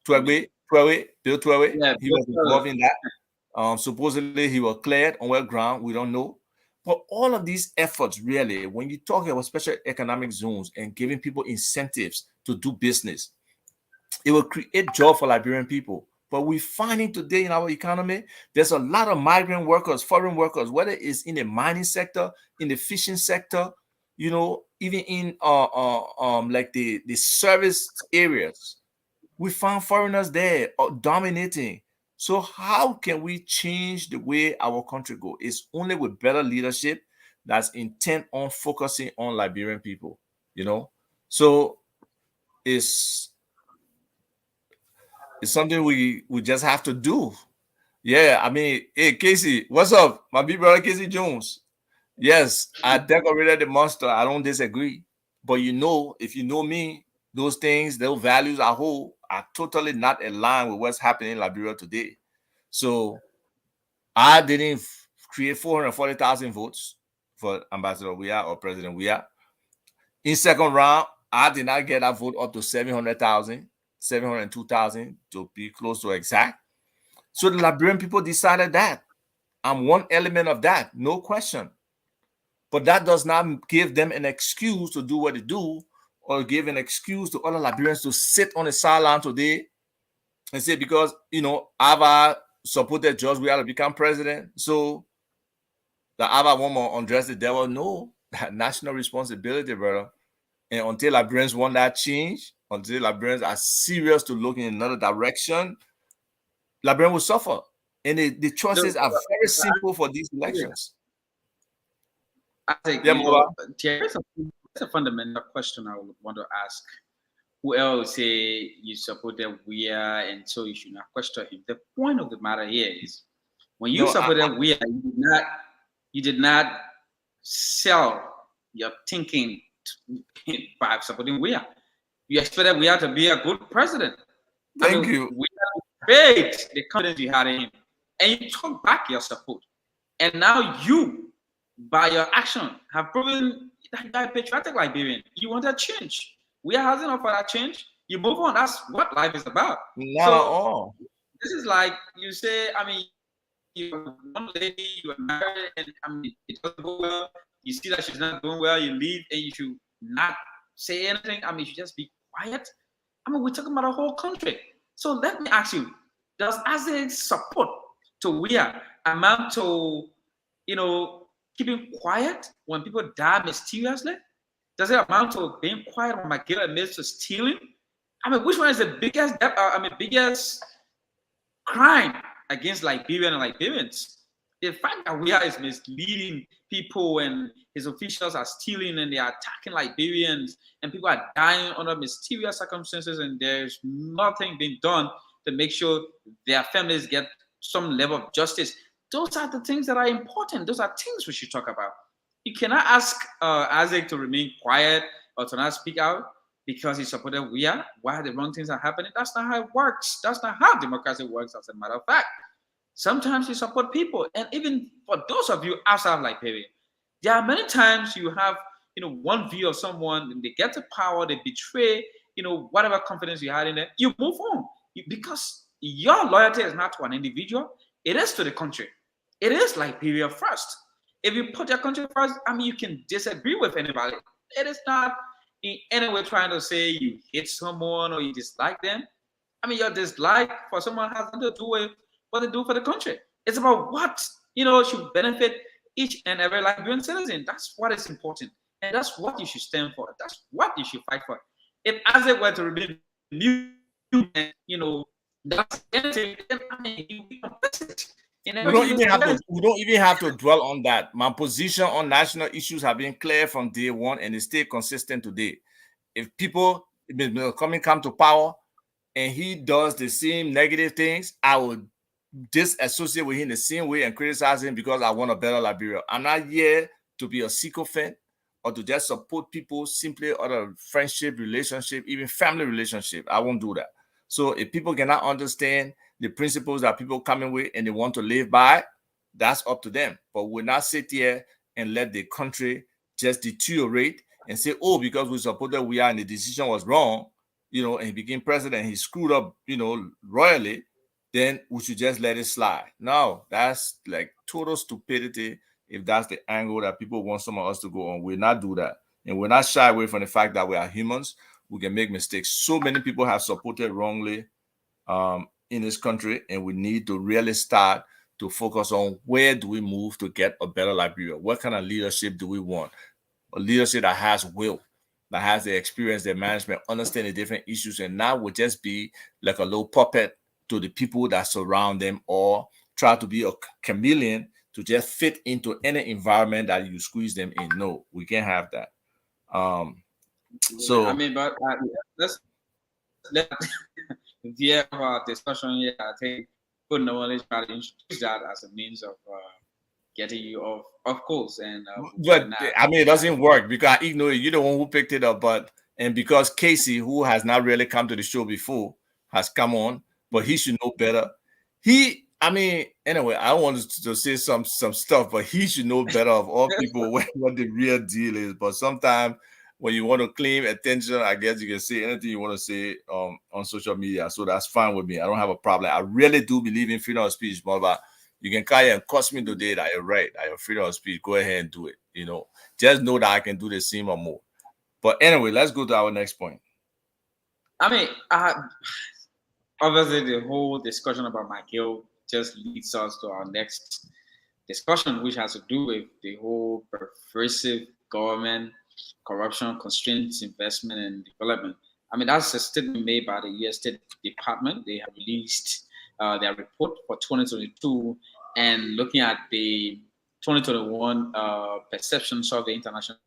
Bill Twelve. Yeah, he was involved in that. Supposedly he was cleared on what ground, we don't know. But all of these efforts, really, when you talk about special economic zones and giving people incentives to do business, it will create job for Liberian people. But we're finding today in our economy, there's a lot of migrant workers, foreign workers, whether it's in the mining sector, in the fishing sector, even in like the service areas. We found foreigners there dominating. So how can we change the way our country goes? It's only with better leadership that's intent on focusing on Liberian people, So it's something we just have to do. Yeah, I mean, hey, Casey, what's up? My big brother, Casey Jones. Yes, I decorated the monster. I don't disagree. But if you know me, those things, those values are totally not aligned with what's happening in Liberia today. So I didn't create 440,000 votes for Ambassador Weah or President Weah. In second round, I did not get that vote up to 700,000, 702,000 to be close to exact. So the Liberian people decided that. I'm one element of that, no question. But that does not give them an excuse to do what they do, or give an excuse to other Liberians to sit on the sideline today and say, because, Ava supported George Weah to become president, so the Ava woman undress the devil. No, that national responsibility, brother. And until Liberians want that change, until Liberians are serious to look in another direction, Liberians will suffer. And the choices are very simple for these elections. I think there's a fundamental question I would want to ask. Who else say you supported Weah and so you should not question him? The point of the matter here is when you supported Weah, you did not sell your thinking by supporting Weah. You expected Weah to be a good president. Thank you. Weah paid the confidence you had in him, and you took back your support. And now you, by your action, have proven that you are a patriotic Liberian. You want a change. Weah hasn't offered that change. You move on. That's what life is about. Not at all. This is like you say, you're one lady, you are married, and it doesn't go well. You see that she's not doing well, you leave, and you should not say anything. You should just be quiet. We're talking about a whole country. So let me ask you, does Isaac's support to Weah amount to, keeping quiet when people die mysteriously? Does it amount to being quiet when Magilla admits to stealing? Which one is the biggest crime against Liberian and Liberians? The fact that Weah is misleading people and his officials are stealing and they are attacking Liberians and people are dying under mysterious circumstances and there's nothing being done to make sure their families get some level of justice. Those are the things that are important. Those are things we should talk about. You cannot ask Isaac to remain quiet or to not speak out because he supported Weah while the wrong things are happening. That's not how it works. That's not how democracy works, as a matter of fact. Sometimes you support people. And even for those of you outside of Liberia, there are many times you have, one view of someone and they get to power, they betray, whatever confidence you had in them, you move on. Because your loyalty is not to an individual, it is to the country. It is Liberia first. If you put your country first, you can disagree with anybody. It is not in any way trying to say you hate someone or you dislike them. Your dislike for someone has nothing to do with what they do for the country. It's about what, should benefit each and every Liberian citizen. That's what is important. And that's what you should stand for. That's what you should fight for. If Isaac were to remain mute, that's anything, then you'll be complicit. We don't even have to dwell on that. My position on national issues have been clear from day one and it stay consistent today. If people come to power and he does the same negative things, I would disassociate with him the same way and criticize him because I want a better Liberia. I'm not here to be a sycophant or to just support people simply out of friendship, relationship, even family relationship. I won't do that. So if people cannot understand the principles that people coming with and they want to live by, that's up to them. But we'll not sit here and let the country just deteriorate and say, oh, because we supported Weah and the decision was wrong, and he became president, he screwed up, royally, then we should just let it slide. No, that's like total stupidity if that's the angle that people want some of us to go on. We'll not do that. And we're not shy away from the fact that we are humans. We can make mistakes. So many people have supported wrongly in this country, and we need to really start to focus on where do we move to get a better Liberia? What kind of leadership do we want? A leadership that has will, that has the experience, the management, understand the different issues, and not would just be like a little puppet to the people that surround them or try to be a chameleon to just fit into any environment that you squeeze them in. No, we can't have that. Let's our discussion here. I think good knowledge try to introduce that as a means of getting you off course. And but it doesn't work because I ignore you. You're the one who picked it up, but And because Casey, who has not really come to the show before, has come on, but he should know better. I mean, anyway, I wanted to say some stuff, but he should know better of all people what the real deal is. But sometimes when you want to claim attention, I guess you can say anything you want to say on social media. So that's fine with me. I don't have a problem. I really do believe in freedom of speech, but you can call and cuss me today that you're right, that you're freedom of speech. Go ahead and do it. Just know that I can do the same or more. But anyway, let's go to our next point. I mean, obviously, the whole discussion about McGill just leads us to our next discussion, which has to do with the whole pervasive government corruption constraints investment and development. I mean, that's a statement made by the U.S. State Department. They have released their report for 2022 and looking at the 2021 perception survey, international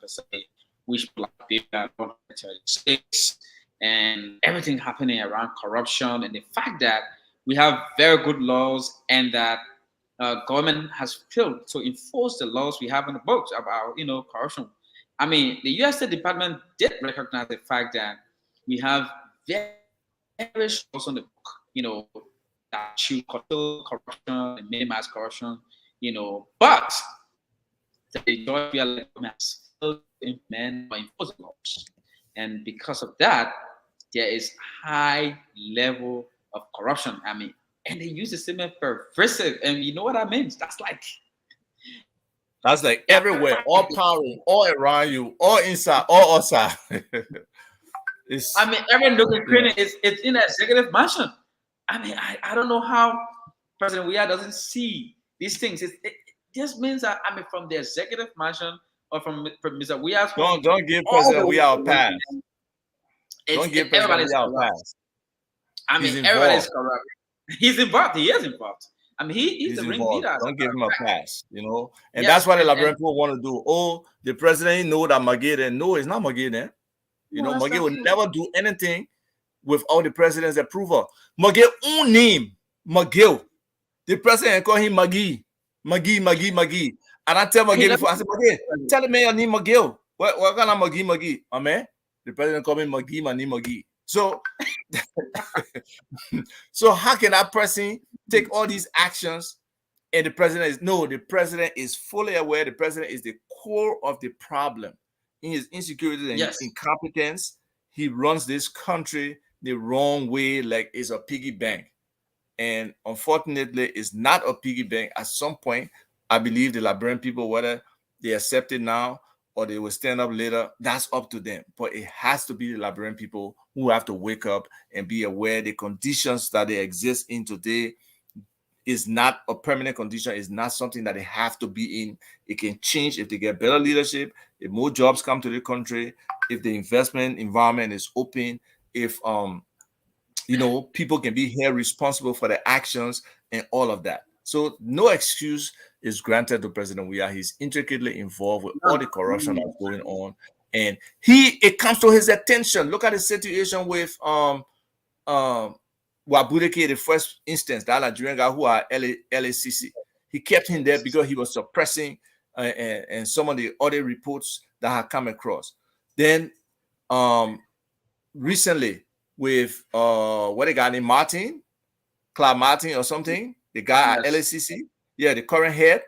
survey, which data 136, and everything happening around corruption and the fact that we have very good laws and that government has failed to enforce the laws we have in the books about corruption. I mean, the U.S. State Department did recognize the fact that we have very laws on the book, that should control corruption and minimize corruption, but the majority of government has failed to implement or enforce the laws, and because of that, there is high level of corruption. I mean, and they use the same pervasive, and you know what that means? That's like everywhere, all power, all around you, all inside, all outside. I mean, every nook and cranny is it's in the executive mansion. I mean, I don't know how President Weah doesn't see these things. It just means that from the executive mansion or from Mr. Weah's home. Don't give President Weah a pass. Don't give President Weah a pass. I mean, everybody's corrupt. He's involved. He is involved. I mean, he's the ring leader. Don't give him a pass, And that's what the Liberian people want to do. Oh, the president know that McGill. No, it's not McGill. McGill will never do anything without the president's approval. McGill own name, McGill. The president call him McGee. And I tell McGill before, I said, McGill, tell the man your name McGill. What kind of McGee? Amen. The president call me McGee, my name McGee. So, so how can that person take all these actions and the president is fully aware the president is the core of the problem. In his insecurity and incompetence, he runs this country the wrong way, like it's a piggy bank. And unfortunately, it's not a piggy bank. At some point, I believe the Liberian people, whether they accept it now or they will stand up later, that's up to them. But it has to be the Liberian people who have to wake up and be aware the conditions that they exist in today is not a permanent condition. It's not something that they have to be in. It can change if they get better leadership, if more jobs come to the country, if the investment environment is open, if people can be held responsible for their actions and all of that. So no excuse is granted to President Weah. He's intricately involved with all the corruption that's going on. And it comes to his attention. Look at the situation with Wabudeke, the first instance, that Nigerian guy who are LACC. He kept him there because he was suppressing and some of the other reports that had come across. Then recently with what they got named Claude Martin or something, the guy at LACC, the current head,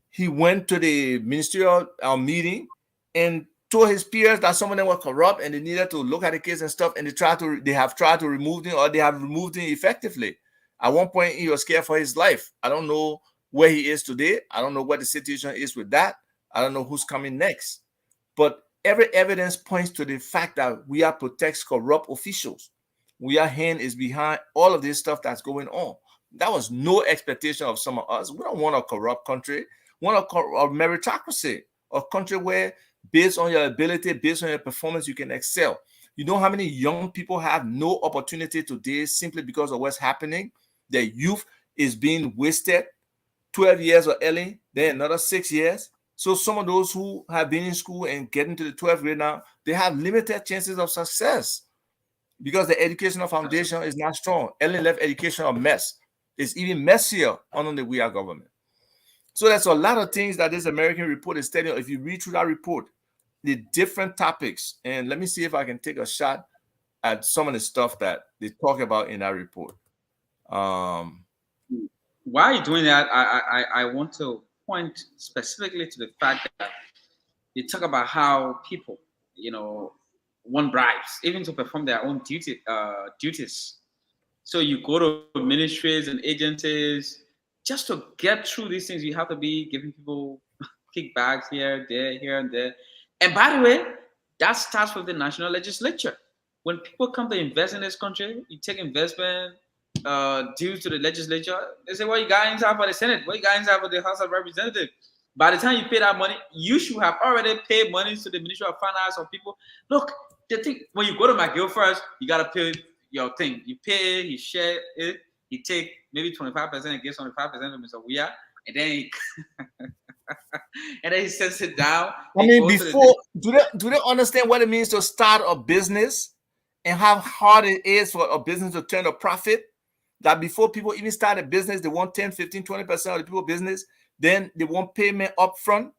he went to the ministerial meeting and told his peers that some of them were corrupt and they needed to look at the case and stuff, and they have tried to remove him, or they have removed him effectively. At one point, he was scared for his life. I don't know where he is today. I don't know what the situation is with that. I don't know who's coming next. But every evidence points to the fact that Weah protects corrupt officials. Weah hand is behind all of this stuff that's going on. That was no expectation of some of us. We don't want a corrupt country. We want a meritocracy, a country where based on your ability, based on your performance, you can excel. You know how many young people have no opportunity today simply because of what's happening? Their youth is being wasted 12 years or early, then another 6 years. So some of those who have been in school and getting to the 12th grade now, they have limited chances of success because the educational foundation is not strong. Early life education a mess. It's even messier under the Weah government. So there's a lot of things that this American report is telling you. If you read through that report, the different topics, and let me see if I can take a shot at some of the stuff that they talk about in that report. Um, While you're doing that, I want to point specifically to the fact that they talk about how people, you know, want bribes even to perform their own duties. So you go to ministries and agencies just to get through these things. You have to be giving people kickbacks here, and there. And by the way, that starts with the national legislature. When people come to invest in this country, you take investment due to the legislature. They say, "Well, you guys have for the Senate. What you guys have for the House of Representatives." By the time you pay that money, you should have already paid money to the Ministry of Finance or people. Look, the thing when you go to McGill first, you gotta pay your thing. You pay, he share it, he take maybe 25% and gives 25% to Mr. Weir, and then he, and then he sends it down. I It mean, goes to the before do they understand what it means to start a business and how hard it is for a business to turn a profit? That before people even start a business, they want 10, 15, 20% of the people business, then they want payment up front.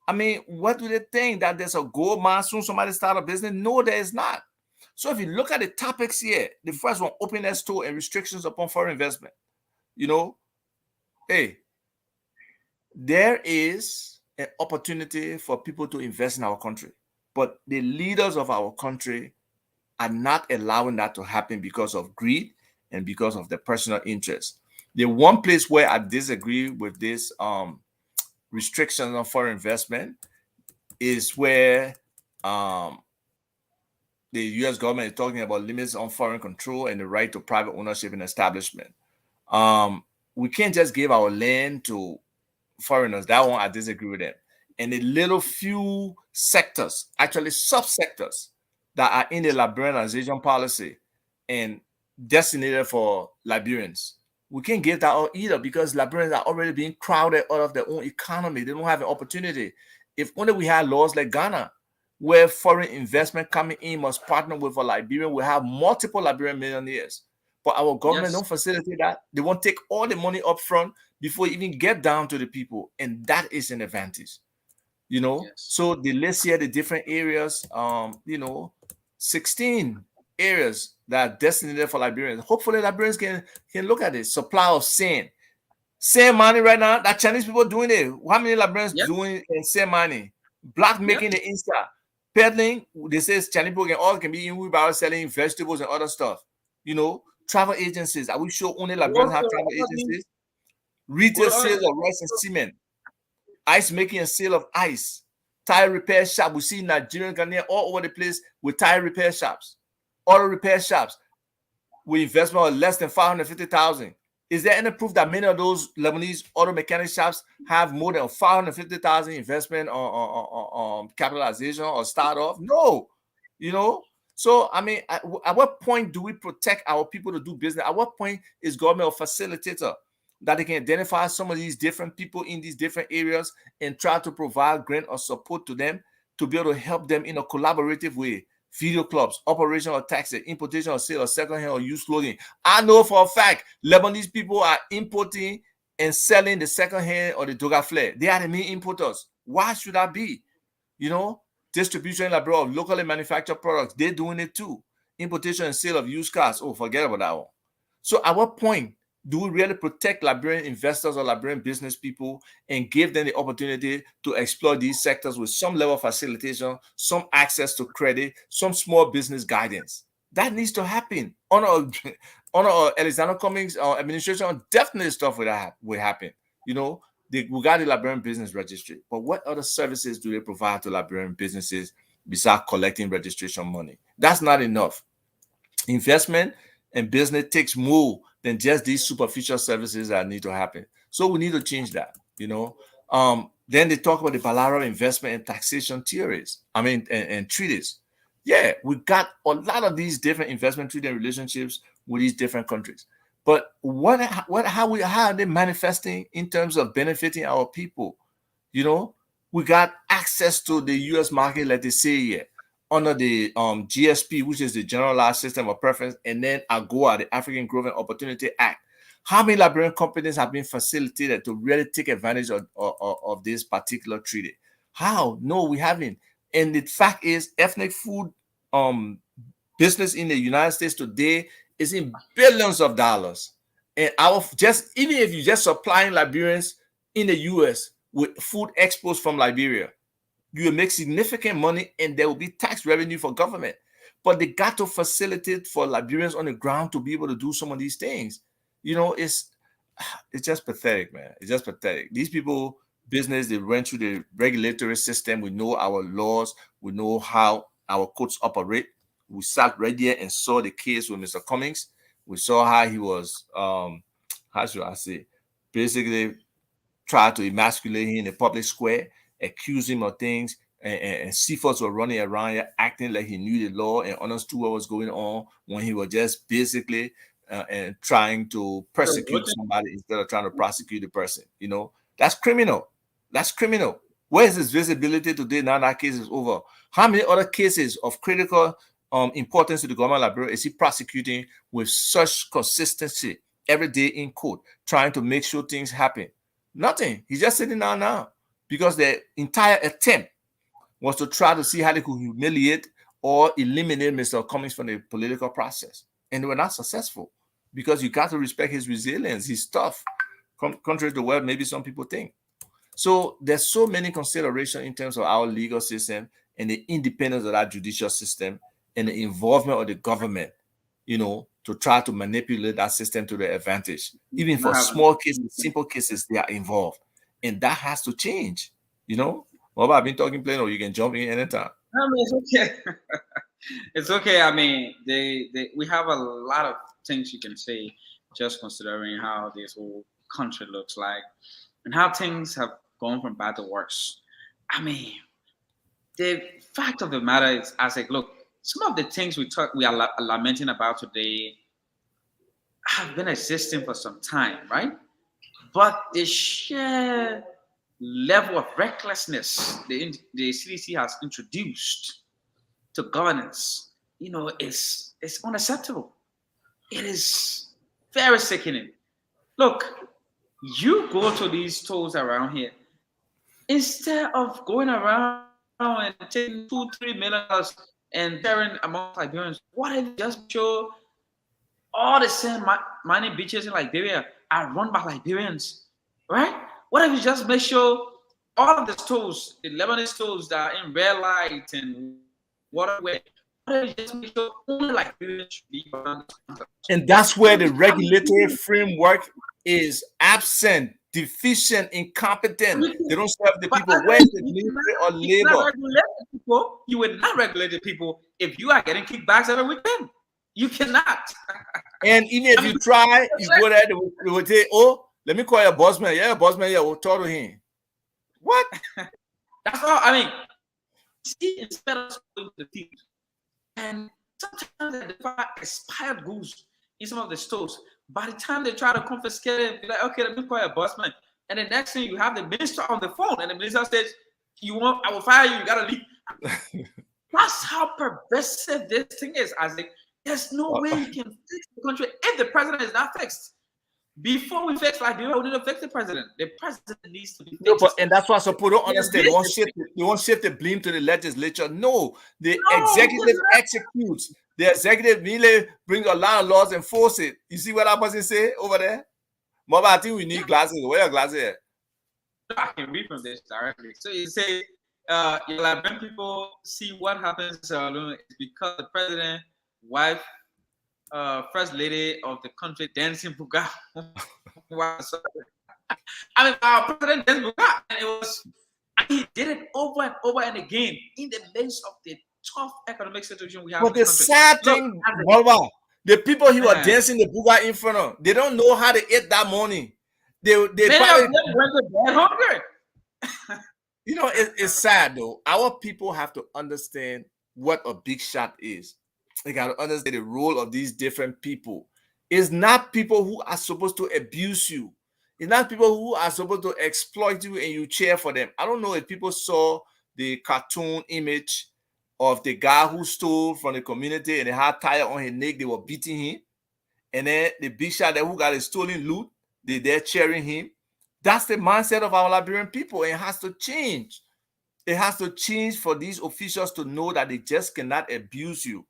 I mean, what do they think? That there's a gold mine soon somebody start a business? No, there is not. So if you look at the topics here, the first one, openness to and restrictions upon foreign investment. You know, hey, there is an opportunity for people to invest in our country, but the leaders of our country are not allowing that to happen because of greed and because of their personal interest. The one place where I disagree with this restriction on foreign investment is where um, the U.S. government is talking about limits on foreign control and the right to private ownership and establishment. We can't just give our land to foreigners. That one I disagree with them. And the little few sectors, actually subsectors, that are in the liberalization policy and designated for Liberians, we can't give that out either because Liberians are already being crowded out of their own economy. They don't have an opportunity. If only we had laws like Ghana, where foreign investment coming in must partner with a Liberian, we have multiple Liberian millionaires. But our government yes, don't facilitate that. They won't take all the money up front before you even get down to the people. And that is an advantage, you know. yes, So the list here, the different areas, 16 areas that are designated for Liberians. Hopefully Liberians can look at it. Supply of sand. Sand money right now, that Chinese people doing it. How many Liberians yep, doing sand money? Black yep. making the Insta. Peddling, they say Chinese people can be in wheelbarrow selling vegetables and other stuff. You know, travel agencies. Are we sure only Liberians have Also, travel I mean, agencies? Retail hold on. sales of rice and cement, ice making and sale of ice, tire repair shop. We see Nigerian Ghanaian all over the place with tire repair shops, auto repair shops with investment of less than 550,000. Is there any proof that many of those Lebanese auto mechanic shops have more than 550,000 investment on capitalization or start off? No, you know. So I mean, at what point do we protect our people to do business? At what point is government a facilitator that they can identify some of these different people in these different areas and try to provide grant or support to them to be able to help them in a collaborative way? Video clubs, operation or taxi, importation or sale of secondhand or used clothing. I know for a fact Lebanese people are importing and selling the secondhand or the Doga flare. They are the main importers. Why should that be? You know, distribution abroad of locally manufactured products, they're doing it too. Importation and sale of used cars. Oh, forget about that one. So at what point do we really protect Liberian investors or Liberian business people and give them the opportunity to explore these sectors with some level of facilitation, some access to credit, some small business guidance? That needs to happen. On Alexander Cummings administration, definitely stuff will happen. You know, we got the Liberian Business Registry, but what other services do they provide to Liberian businesses besides collecting registration money? That's not enough. Investment and business takes more than just these superficial services that need to happen. So we need to change that, you know. Then they talk about the bilateral investment and taxation theories. I mean, and treaties. Yeah, we got a lot of these different investment treaty and relationships with these different countries. But how are they manifesting in terms of benefiting our people? You know, we got access to the U.S. market, like they say here, under the GSP, which is the Generalized System of Preference, and then AGOA, the African Growth and Opportunity Act. How many Liberian companies have been facilitated to really take advantage of this particular treaty? How? No, we haven't. And the fact is, ethnic food business in the United States today is in billions of dollars. And our just even if you just supplying Liberians in the US with food exports from Liberia, you will make significant money and there will be tax revenue for government. But they got to facilitate for Liberians on the ground to be able to do some of these things. You know, it's just pathetic, man. It's just pathetic. These people, business, they went through the regulatory system. We know our laws. We know how our courts operate. We sat right there and saw the case with Mr. Cummings. We saw how he was, how should I say, basically tried to emasculate him in the public square, accuse him of things, and CFOs were running around here acting like he knew the law and understood what was going on when he was just basically and trying to persecute somebody instead of trying to prosecute the person. You know, that's criminal. That's criminal. Where is his visibility today now that case is over? How many other cases of critical importance to the government of Liberia is he prosecuting with such consistency every day in court, trying to make sure things happen? Nothing. He's just sitting down now because the entire attempt was to try to see how they could humiliate or eliminate Mr. Cummings from the political process. And they were not successful because you got to respect his resilience. He's tough, contrary to what maybe some people think. So there's so many considerations in terms of our legal system and the independence of that judicial system and the involvement of the government, you know, to try to manipulate that system to their advantage. Even for small cases, simple cases, they are involved. And that has to change, you know. Well, I've been talking plain, or you can jump in anytime. I mean, it's okay. It's okay. I mean, we have a lot of things you can say, just considering how this whole country looks like and how things have gone from bad to worse. I mean, the fact of the matter is, I said, look, some of the things we are lamenting about today have been existing for some time, right? But the sheer level of recklessness the CDC has introduced to governance, you know, is unacceptable. It is very sickening. Look, you go to these stores around here, instead of going around and taking $2-3 million and sharing among Liberians, what if you just show all the same mining beaches in Liberia are run by Liberians, right? What if you just make sure all of the stores, the Lebanese stores that are in red light and waterway, what if you just make sure only Liberians should be around? And that's where the regulatory framework is absent, deficient, incompetent. They don't serve the people. Where's the military or labor? You would not regulate the people if you are getting kickbacks every weekend. You cannot. And even if you try, you go there, they will say, oh, let me call your boss man. Yeah, boss man, yeah, we'll talk to him. What? That's all. I mean, see, instead of the thieves, and sometimes they find expired goods in some of the stores. By the time they try to confiscate it, be like, okay, let me call your boss man. And the next thing you have the minister on the phone, and the minister says, I will fire you, you gotta leave. That's how pervasive this thing is, Isaac. There's no way you can fix the country if the president is not fixed. Before we fix Liberia, we need to fix the president. The president needs to be fixed. No, but and that's why some people don't understand. They won't shift the blame to the legislature. No, the executive executes. The executive really brings a lot of laws and force it. You see what that person say over there? Mama, I think we need glasses. Where are your glasses at? I can read from this directly. So you say, when people see what happens it's because the president, wife, first lady of the country dancing buga. I mean, our president danced buga, and he did it over and over and again in the midst of the tough economic situation we have. But the sad thing, the people he was dancing the buga in front of, they don't know how to eat that money. They probably went to bed hungry. You know, it's sad though. Our people have to understand what a big shot is. They got to understand the role of these different people. It's not people who are supposed to abuse you. It's not people who are supposed to exploit you and you cheer for them. I don't know if people saw the cartoon image of the guy who stole from the community and they had tire on his neck. They were beating him. And then the big shot that who got a stolen loot, they're cheering him. That's the mindset of our Liberian people, and it has to change. It has to change for these officials to know that they just cannot abuse you.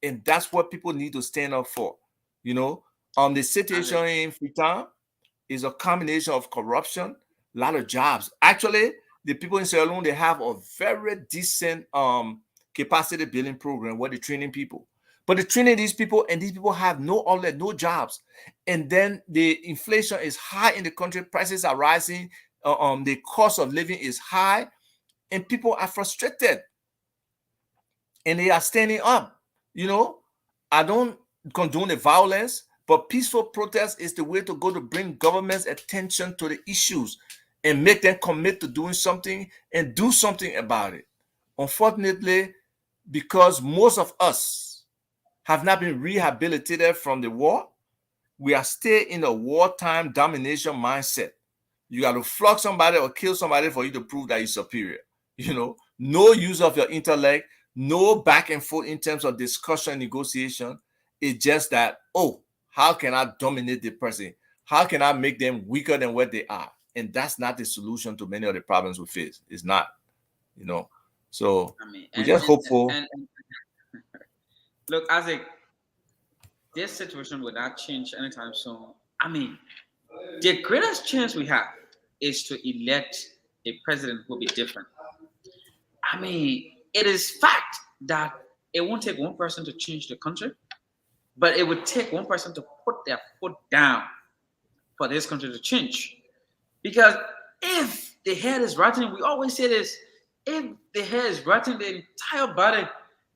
And that's what people need to stand up for. You know, the situation Isaac. in Freetown is a combination of corruption, a lot of jobs. Actually, the people in Sierra Leone, they have a very decent capacity building program where they're training people. But they're training these people, and these people have no outlet, no jobs. And then the inflation is high in the country, prices are rising, the cost of living is high, and people are frustrated and they are standing up. You know, I don't condone the violence, but peaceful protest is the way to go to bring government's attention to the issues and make them commit to doing something and do something about it. Unfortunately, because most of us have not been rehabilitated from the war, we are still in a wartime domination mindset. You got to flog somebody or kill somebody for you to prove that you're superior. No use of your intellect, no back and forth in terms of discussion, negotiation. It's just that, oh, how can I dominate the person? How can I make them weaker than what they are? And that's not the solution to many of the problems we face. It's not, you know. So I mean, we just hopeful. and look, Isaac, this situation will not change anytime soon. I mean, the greatest chance we have is to elect a president who will be different. I mean, it is fact that it won't take one person to change the country, but it would take one person to put their foot down for this country to change. Because if the head is rotten, we always say this: if the hair is rotten, the entire body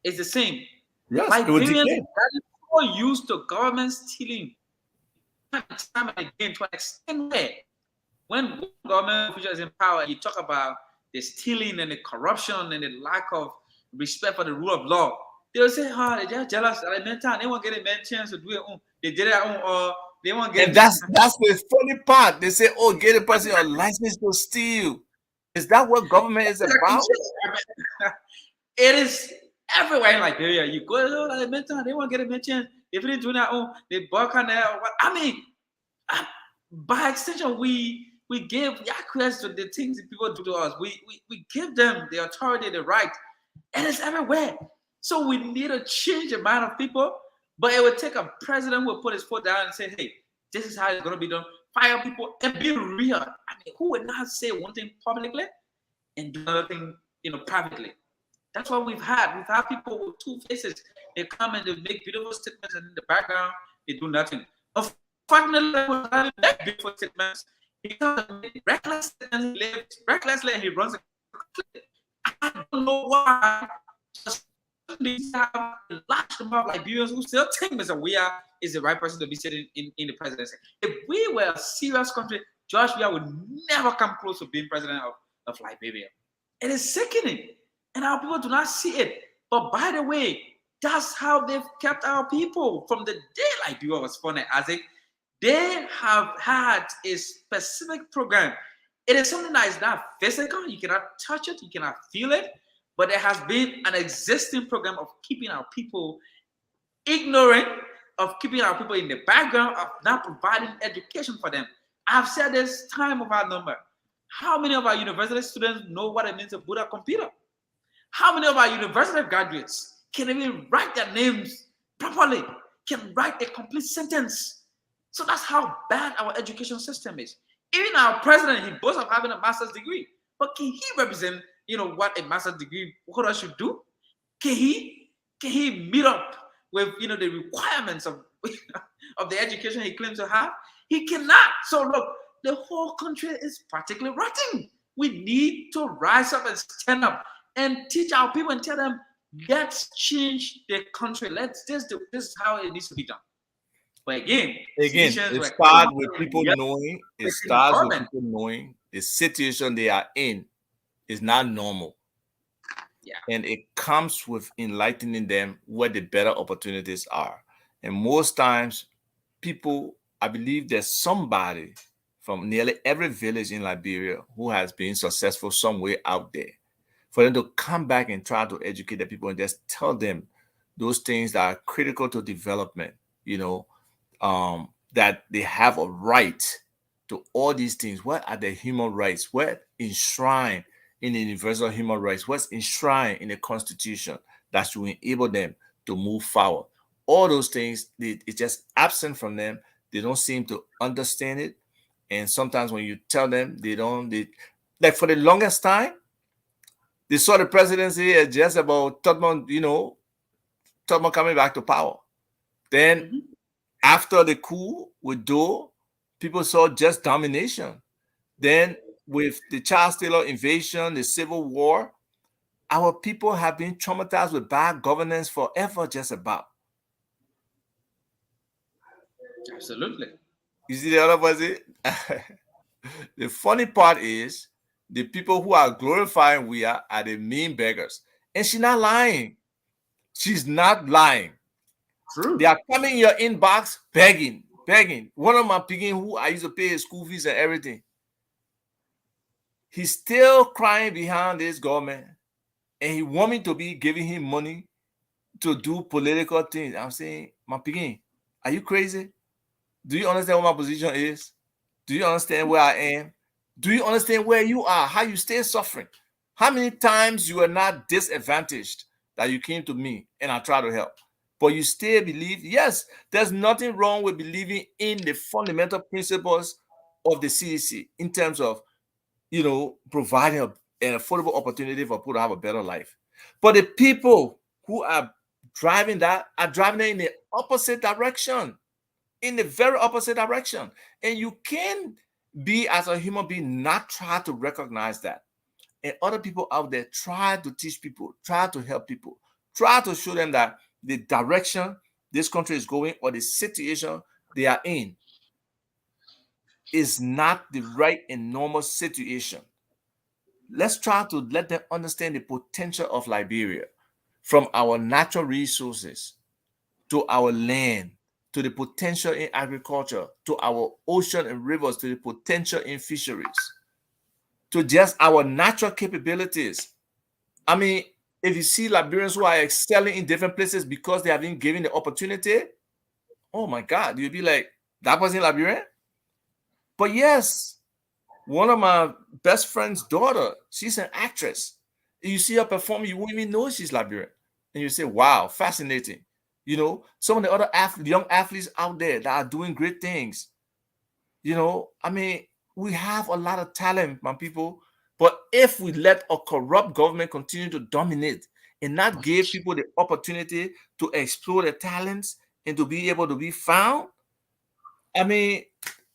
is the same. Yes, it would Liberians decay. that is so used to government stealing time and again to an extent where when government officials in power, you talk about the stealing and the corruption and the lack of respect for the rule of law. They'll say, "Oh, they're just jealous. At the time, they won't get a man chance to do it. They did it, or they won't And get." that's the funny part. They say, "Oh, get a person a license to steal." Is that what government is about? It is everywhere in Liberia. You go to the mental, they won't get a mention. If they do that, oh, they bark on there. What I mean, by extension, we give acquiesce to the things that people do to us. We give them the authority, the right, and it's everywhere. So we need to change the mind of people. But it would take a president who will put his foot down and say, "Hey, this is how it's going to be done." Fire people and be real. I mean, who would not say one thing publicly and do another thing, privately? That's what we've had. We've had people with two faces. They come and they make beautiful statements, and in the background, they do nothing. Unfortunately, they don't make beautiful statements. He comes and make reckless statements. He lives recklessly, and he runs a country. I don't know why. Just these have a large number of Liberians who still think Mr. Weah is the right person to be sitting in the presidency. If we were a serious country, George Weah would never come close to being president of Liberia. It is sickening. And our people do not see it. But by the way, that's how they've kept our people from the day Liberia was founded. As they have had a specific program. It is something that is not physical. You cannot touch it. You cannot feel it. But there has been an existing program of keeping our people ignorant, of keeping our people in the background, of not providing education for them. I've said this time of our number. How many of our university students know what it means to boot a computer? How many of our university graduates can even write their names properly, can write a complete sentence? So that's how bad our education system is. Even our president, he boasts of having a master's degree, but can he represent, what a master's degree holder should do? Can he meet up with, the requirements of of the education he claims to have? He cannot. So look, the whole country is practically rotting. We need to rise up and stand up and teach our people and tell them, let's change the country. This is how it needs to be done. But again, It were starts with people yes, knowing. It within the starts with government. people knowing the situation they are in is not normal, Yeah. and it comes with enlightening them where the better opportunities are. And most times, people, I believe there's somebody from nearly every village in Liberia who has been successful somewhere out there. For them to come back and try to educate the people and just tell them those things that are critical to development, that they have a right to all these things. What are the human rights? What enshrined in the universal human rights, what's enshrined in the Constitution that should enable them to move forward. All those things, it's just absent from them. They don't seem to understand it. And sometimes when you tell them, they don't, like for the longest time, they saw the presidency as just about Tubman, Tubman coming back to power. Then Mhm. after the coup with Doe, people saw just domination. Then with the Charles Taylor invasion, the Civil War, our people have been traumatized with bad governance forever, just about. Absolutely. You see the other person? The funny part is the people who are glorifying we are the mean beggars. And she's not lying. She's not lying. They True. are coming in your inbox begging, begging. One of my picking who I used to pay his school fees and everything. He's still crying behind this government. And he want me to be giving him money to do political things. I'm saying, my picking, are you crazy? Do you understand what my position is? Do you understand where I am? Do you understand where you are? How you stay suffering? How many times you are not disadvantaged that you came to me and I try to help? But you still believe, yes, there's nothing wrong with believing in the fundamental principles of the CDC in terms of, providing an affordable opportunity for people to have a better life. But the people who are driving that are driving it in the opposite direction, in the very opposite direction. And you can be, as a human being, not try to recognize that. And other people out there try to teach people, try to help people, try to show them that the direction this country is going or the situation they are in is not the right and normal situation. Let's try to let them understand the potential of Liberia, from our natural resources to our land, to the potential in agriculture, to our ocean and rivers, to the potential in fisheries, to just our natural capabilities. I mean, if you see Liberians who are excelling in different places because they have been given the opportunity, oh my God, you'd be like, that wasn't Liberian? But yes, one of my best friend's daughter, she's an actress. You see her perform, you won't even know she's Liberian. And you say, wow, fascinating. Some of the other young athletes out there that are doing great things. I mean, we have a lot of talent, my people. But if we let a corrupt government continue to dominate and not give people the opportunity to explore their talents and to be able to be found, I mean,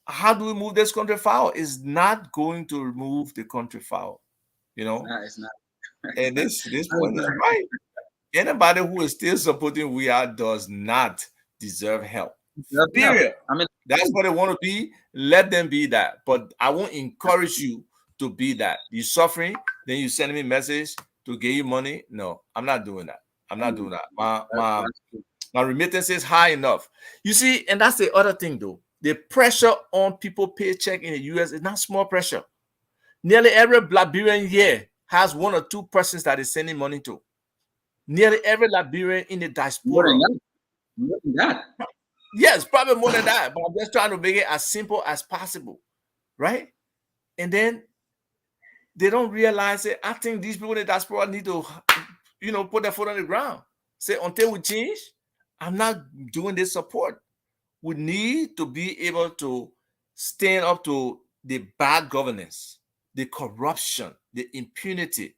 how do we move this country forward? It's not going to move the country forward, you know. It's not. And this point is right. Anybody who is still supporting We Are does not deserve help. No. Period. I mean, That's what they want to be. Let them be that. But I won't encourage you to be that. You're suffering, then you send me a message to get you money. No, I'm not doing that. I'm not doing that. that's true. My remittance is high enough. You see, and that's the other thing though. The pressure on people paycheck in the US is not small pressure. Nearly every Liberian here has one or two persons that is sending money to. Nearly every Liberian in the More than diaspora. that. More than that. Yes, probably more than that, but I'm just trying to make it as simple as possible, right? And then they don't realize it. I think these people in the diaspora need to, put their foot on the ground. Say, until we change, I'm not doing this support. We need to be able to stand up to the bad governance, the corruption, the impunity,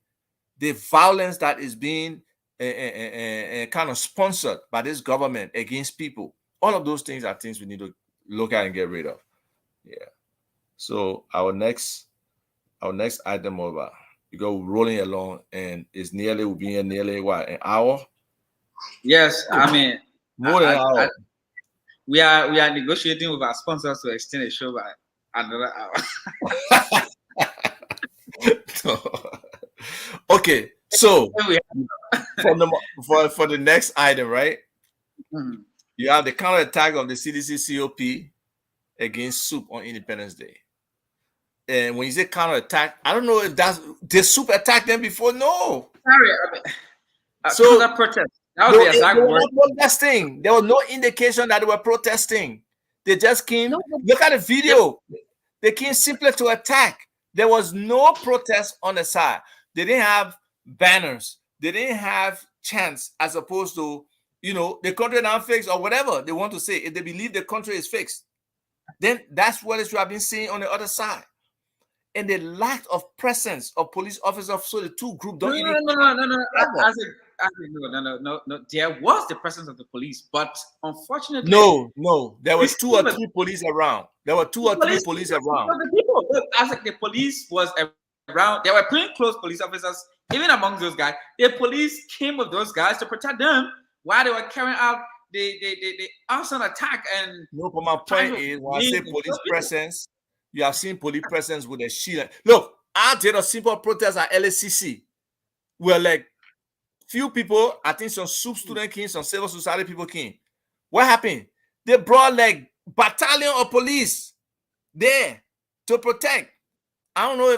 the violence that is being kind of sponsored by this government against people. All of those things are things we need to look at and get rid of. Yeah. So our next item over. We go rolling along, and we'll be in nearly what, an hour? Yes, I mean, More than an I, hour. we are negotiating with our sponsors to extend the show by another hour. Okay, so We- for the next item, right? Mhm. You have the counterattack of the CDC COP against soup on Independence Day. And when you say counterattack, I don't know if did soup attack them before? No. Sorry, I mean, So counter protest. That was they the exact were word. not protesting. There was no indication that they were protesting. They just came. No, no, Look at the video. They came simply to attack. There was no protest on the side. They didn't have banners. They didn't have chants as opposed to, the country not fixed or whatever they want to say. If they believe the country is fixed, then that's what it should have been seen on the other side. And the lack of presence of police officers, so the two groups don't even. No. No. There was the presence of the police, but unfortunately, no. There were two or three police around. There were two or three police around. The people, as the police was around, there were plainclothes police officers. Even among those guys, the police came with those guys to protect them while they were carrying out the arson attack. And no, but my point is, when I say police presence, you have seen police presence with a shield. Look, I did a simple protest at LACC. Where like few people, I think some soup student came, some civil society people came. What happened? They brought like battalion of police there to protect. I don't know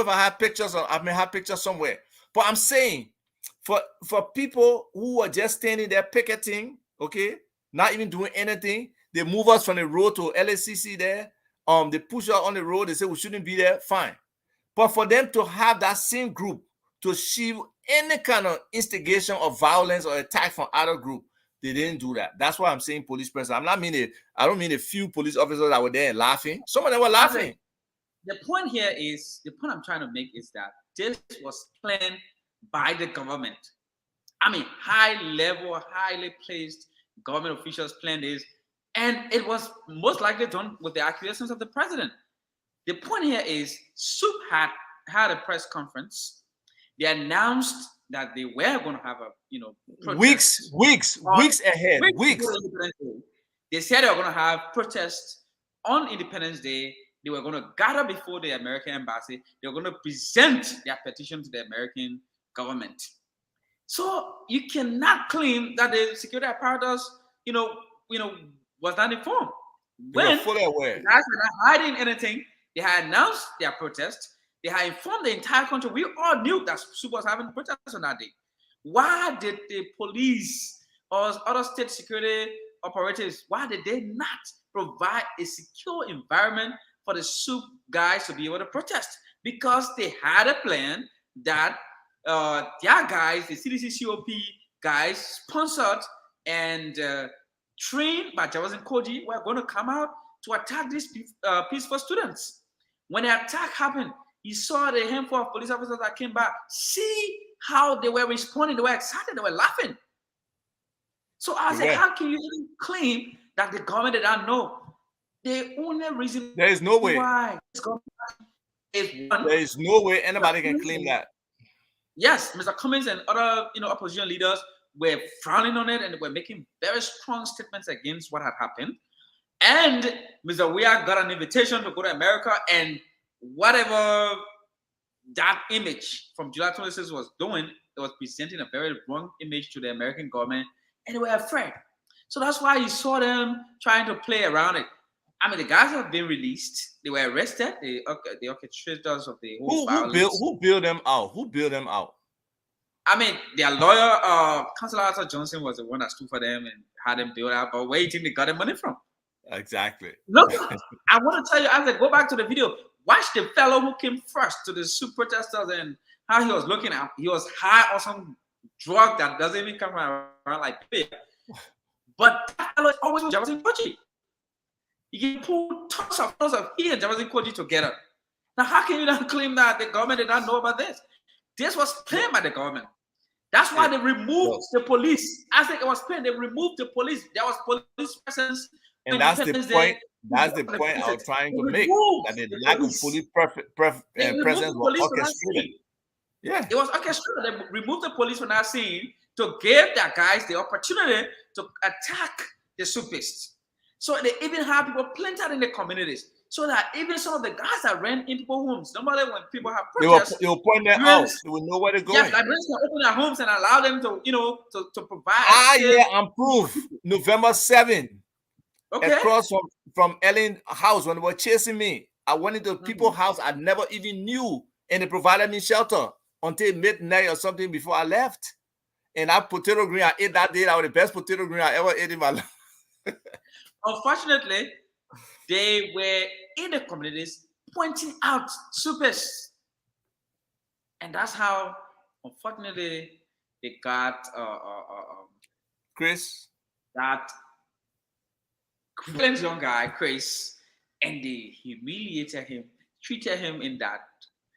if I have pictures or I may have pictures somewhere. But I'm saying for people who are just standing there picketing, okay, not even doing anything, they move us from the road to LACC there. They push us on the road, they say we shouldn't be there, fine. But for them to have that same group to achieve any kind of instigation of violence or attack from other group, they didn't do that. That's why I'm saying police presence. I don't mean a few police officers that were there laughing. Some of them were laughing. The point I'm trying to make is that this was planned by the government. I mean, highly placed government officials planned this, and it was most likely done with the acquiescence of the president. The point here is, SUP had a press conference. They announced that they were going to have a, weeks ahead. They said they were going to have protests on Independence Day. They were going to gather before the American embassy. They were going to present their petition to the American government. So you cannot claim that the security apparatus, was not informed. They were fully aware. They were not hiding anything. They had announced their protest. They had informed the entire country. We all knew that SUP was having protests on that day. Why did the police or other state security operatives, why did they not provide a secure environment for the SUP guys to be able to protest? Because they had a plan that their guys, the CDC COP guys, sponsored and trained by Jefferson Koji, were going to come out to attack these peaceful students. When the attack happened, you saw the handful of police officers that came back. See how they were responding. They were excited. They were laughing. So I said, how can you even claim that the government did not know? The only reason there is no way. Why this government is one. There is no way anybody can claim that. Yes, Mr. Cummings and other opposition leaders were frowning on it, and they were making very strong statements against what had happened. And Mr. Weah got an invitation to go to America, and whatever that image from July 26 was doing, it was presenting a very wrong image to the American government, and they were afraid. So that's why you saw them trying to play around it. I mean, the guys have been released. They were arrested. The orchestrators of the whole violence. Who built them out? Who built them out? I mean, their lawyer, Counselor Arthur Johnson, was the one that stood for them and had them built out. But where do you think they got their money from? Exactly. Look, I want to tell you, as I go back to the video, watch the fellow who came first to the SUP protesters and how he was looking at. He was high on some drug that doesn't even come around like beer. But that fellow is always with Jefferson Koji. You can pull tons of he and Jefferson Koji together. Now, how can you not claim that the government did not know about this? This was planned by the government. That's why they removed the police. I think it was planned. They removed the police. There was police presence. And that's the point. That's the point I was trying to make. That the lack of police presence was orchestrated. Yeah, it was orchestrated. They removed the police from that scene to give their guys the opportunity to attack the SUPists. So they even have people planted in the communities, so that even some of the guys that ran in people's homes, normally when people have protests, they will point their out. They will know where they're going. Yes, that brings them open their homes and allow them to, to provide. I'm proof. November 7th. Okay. Across from Ellen's house, when they were chasing me, I went into people's house I never even knew, and they provided me shelter until midnight or something before I left. And that potato green I ate that day, that was the best potato green I ever ate in my life. Unfortunately, they were in the communities pointing out SUPists. And that's how, unfortunately, they got Chris, that brilliant young guy, Chris, and they humiliated him, treated him in that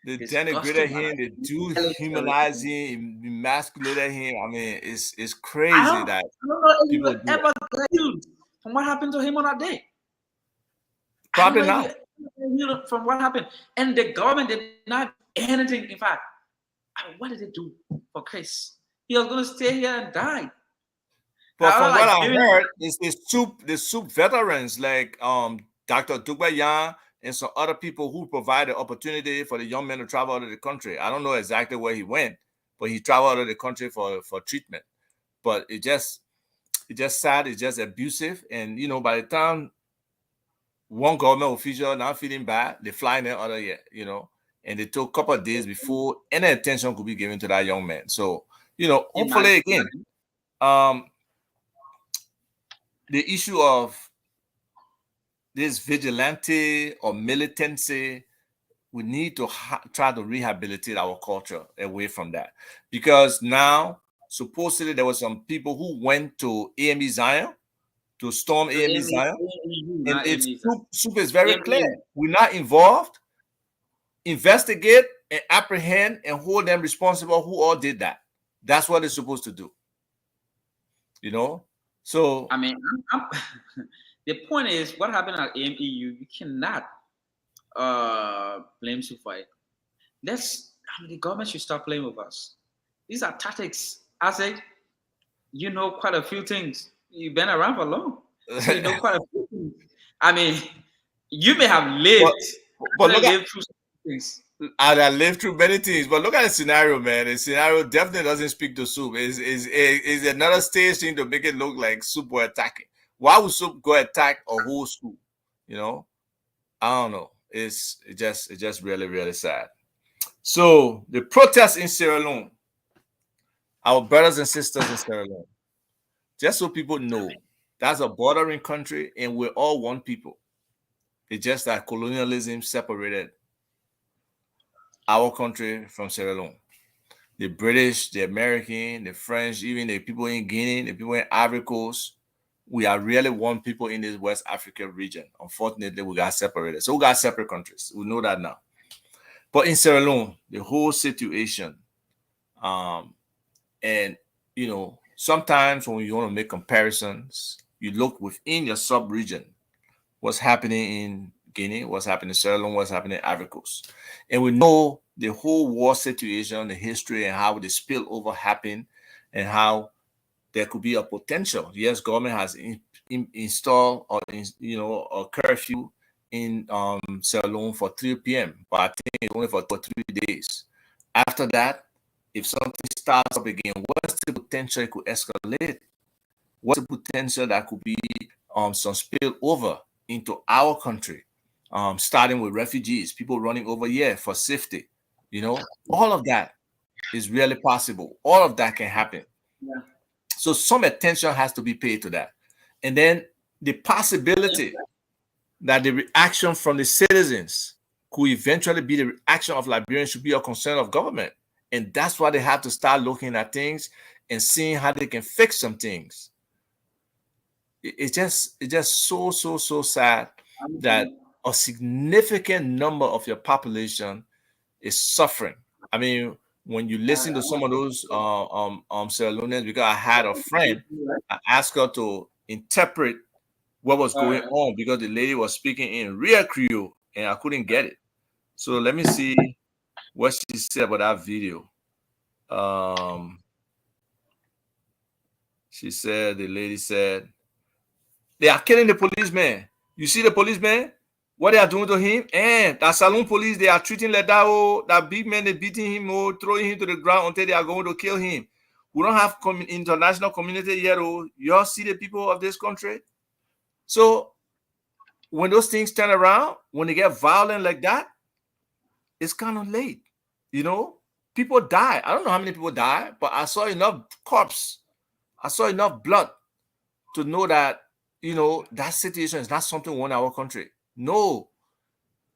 they denigrated disgusting manner. him, they do Military. humanize him, emasculated him. I mean, it's I crazy don't, that I don't know if he people will do that. ever get healed from what happened to him on that day. I don't Probably know if not. he ever healed from what happened. And the government did not do anything. In fact, what did they do for Chris? He was going to stay here and die. But However, from what like I giving him, heard, is the soup veterans like Dr. Dugbayan and some other people who provided opportunity for the young men to travel out of the country. I don't know exactly where he went, but he traveled out of the country for treatment. But it's just sad, it's just abusive. And by the time one government official not feeling bad, they fly in the other year. And it took a couple of days before any attention could be given to that young man. So, imagine. hopefully again, um the issue of this vigilante or militancy, we need to try to rehabilitate our culture away from that. Because now, supposedly, there were some people who went to AME Zion to storm AME Zion, and Not its AME. soup is very clear. AME. We're not involved. Investigate and apprehend and hold them responsible who all did that. That's what it's supposed to do. You know? So I mean, the point is, what happened at AMEU, you cannot blame you for it. The government should stop playing with us. These are tactics. I said, you know quite a few things. You've been around for long, so you know quite a few things. I mean, you may have but, lived, but look at lived through some things. I lived through many things, but look at the scenario, man. The scenario definitely doesn't speak to soup. Is another stage thing to make it look like soup were attacking. Why would soup go attack a whole school? You know, I don't know. It's just really really sad. So the protests in Sierra Leone, our brothers and sisters in Sierra Leone, just so people know, that's a bordering country, and we're all one people. It's just that colonialism separated our country from Sierra Leone. The British, the American, the French, even the people in Guinea, the people in Ivory Coast, we are really one people in this West Africa region. Unfortunately, we got separated. So we got separate countries. We know that now. But in Sierra Leone, the whole situation, um, and sometimes when you want to make comparisons, you look within your sub-region, what's happening in Guinea, what's happening in Sierra Leone, what's happening in Ivory Coast. And we know the whole war situation, the history, and how the spillover happened, and how there could be a potential. Yes, government has installed a curfew in Sierra Leone for 3 p.m., but I think it's only for 3 days. After that, if something starts up again, what's the potential it could escalate? What's the potential that could be some spillover into our country, starting with refugees, people running over here for safety? All of that is really possible. All of that can happen. Yeah. So some attention has to be paid to that. And then the possibility that the reaction from the citizens could eventually be the reaction of Liberians should be a concern of government. And that's why they have to start looking at things and seeing how they can fix some things. It's just so sad that a significant number of your population is suffering. I mean, when you listen to some of those Sierra Leoneans, because I had a friend, I asked her to interpret what was going on because the lady was speaking in real Creole and I couldn't get it. So let me see what she said about that video. She said, the lady said, they are killing the policeman. You see the policeman? What they are doing to him? And that saloon police, they are treating like that. Oh, that big man, they beating him, oh, throwing him to the ground until they are going to kill him. We don't have international community yet. Oh, you all see the people of this country. So when those things turn around, when they get violent like that, it's kind of late. People die. I don't know how many people die, but I saw enough corpse. I saw enough blood to know that that situation is not something we want in our country. No,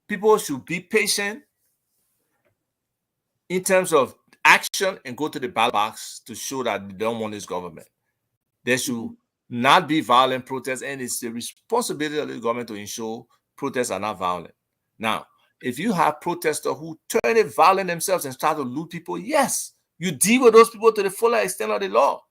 people should be patient, in terms of action and go to the ballot box to show that they don't want this government. There should not be violent protests, and it's the responsibility of the government to ensure protests are not violent. Now, if you have protesters who turn it violent themselves and start to loot people, yes, you deal with those people to the fuller extent of the law.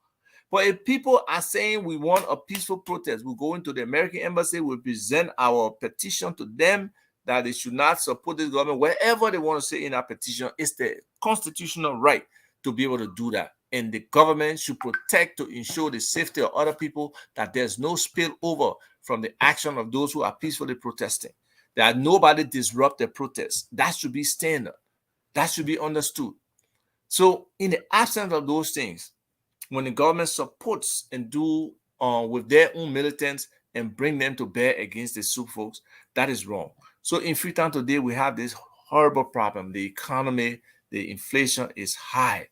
But if people are saying we want a peaceful protest, we go into the American embassy, we present our petition to them that they should not support this government, wherever they want to say in our petition, it's the constitutional right to be able to do that. And the government should protect to ensure the safety of other people, that there's no spillover from the action of those who are peacefully protesting, that nobody disrupt the protest. That should be standard. That should be understood. So in the absence of those things, when the government supports and do with their own militants and bring them to bear against the Sioux folks, that is wrong. So in Freetown today, we have this horrible problem. The economy, the inflation is high.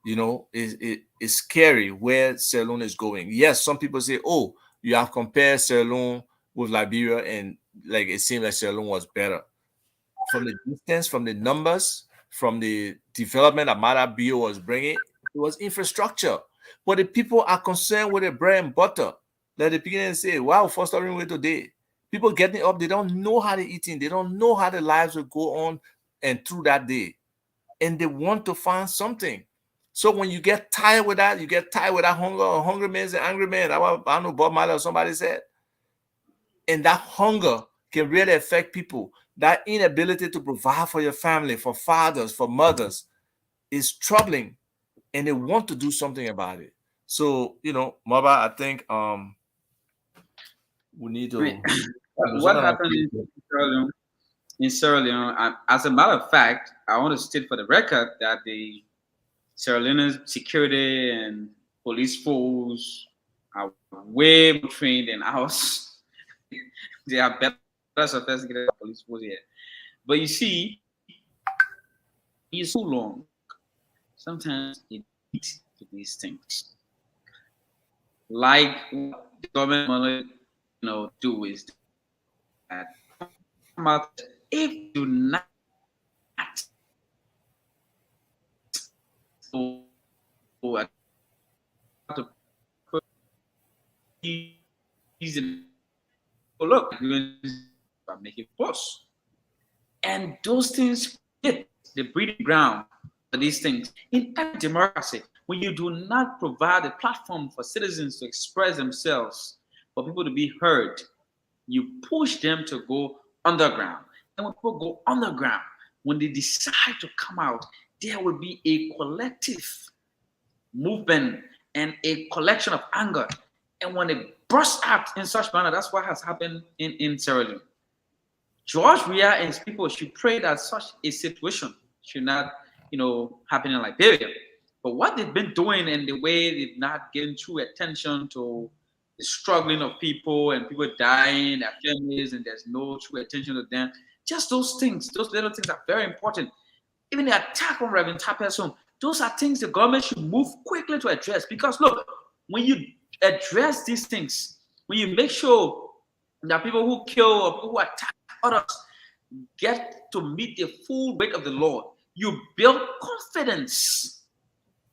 You know, it's scary where Sierra Leone is going. Yes, some people say, oh, you have compared Sierra Leone with Liberia, and like it seemed like Sierra Leone was better. From the distance, from the numbers, from the development that Mada Bio was bringing, it was infrastructure. But the people are concerned with the bread and butter. Like the beginning say, wow, fostering way today. People getting up, they don't know how they're eating. They don't know how their lives will go on and through that day. And they want to find something. So when you get tired with that, you get tired with that hunger. Hungry man's an angry man. I know Bob Marley or somebody said. And that hunger can really affect people. That inability to provide for your family, for fathers, for mothers, is troubling, and they want to do something about it. So, you know, Maba, I think we need I mean, to. what happened in Sierra Leone, as a matter of fact, I want to state for the record that the Sierra Leone security and police force are way more trained than ours. They are better sophisticated than police force here. But you see, it's so long. Sometimes it leads to these things. Like what the government, do is that if you not so to put easy look I'm making posts, and those things hit the breeding ground for these things in every democracy. When you do not provide a platform for citizens to express themselves, for people to be heard, you push them to go underground. And when people go underground, when they decide to come out, there will be a collective movement and a collection of anger. And when it bursts out in such manner, that's what has happened in Sierra Leone. George Weah and his people should pray that such a situation should not, happen in Liberia. But what they've been doing and the way they've not given true attention to the struggling of people and people dying, their families, and there's no true attention to them. Just those things, those little things are very important. Even the attack on Reverend Tapper's home, those are things the government should move quickly to address. Because look, when you address these things, when you make sure that people who kill or people who attack others get to meet the full weight of the law, you build confidence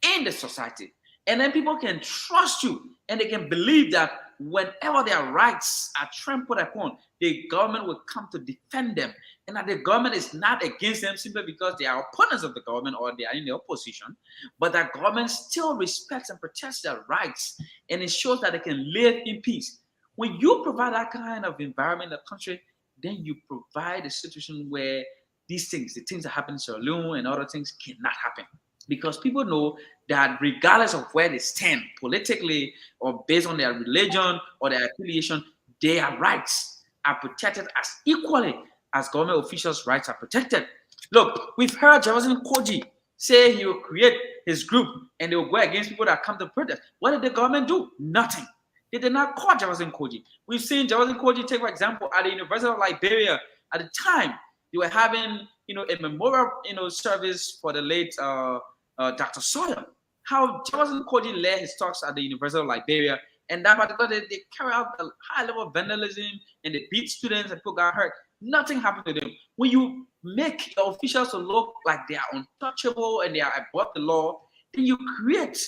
in the society. And then people can trust you and they can believe that whenever their rights are trampled upon, the government will come to defend them. And that the government is not against them simply because they are opponents of the government or they are in the opposition, but that government still respects and protects their rights and ensures that they can live in peace. When you provide that kind of environment in the country, then you provide a situation where these things, the things that happen in Sierra Leone and other things cannot happen. Because people know that regardless of where they stand politically or based on their religion or their affiliation, their rights are protected as equally as government officials' rights are protected. Look, we've heard Jefferson Koji say he will create his group and they will go against people that come to protest. What did the government do? Nothing. They did not call Jefferson Koji. We've seen Jefferson Koji take, for example, at the University of Liberia. At the time, they were having, a memorial, service for the late Dr. Sawyer. How Jefferson Koji led his talks at the University of Liberia, and that particular day, they carry out a high level of vandalism and they beat students and people got hurt. Nothing happened to them. When you make your officials to look like they are untouchable and they are above the law, then you create,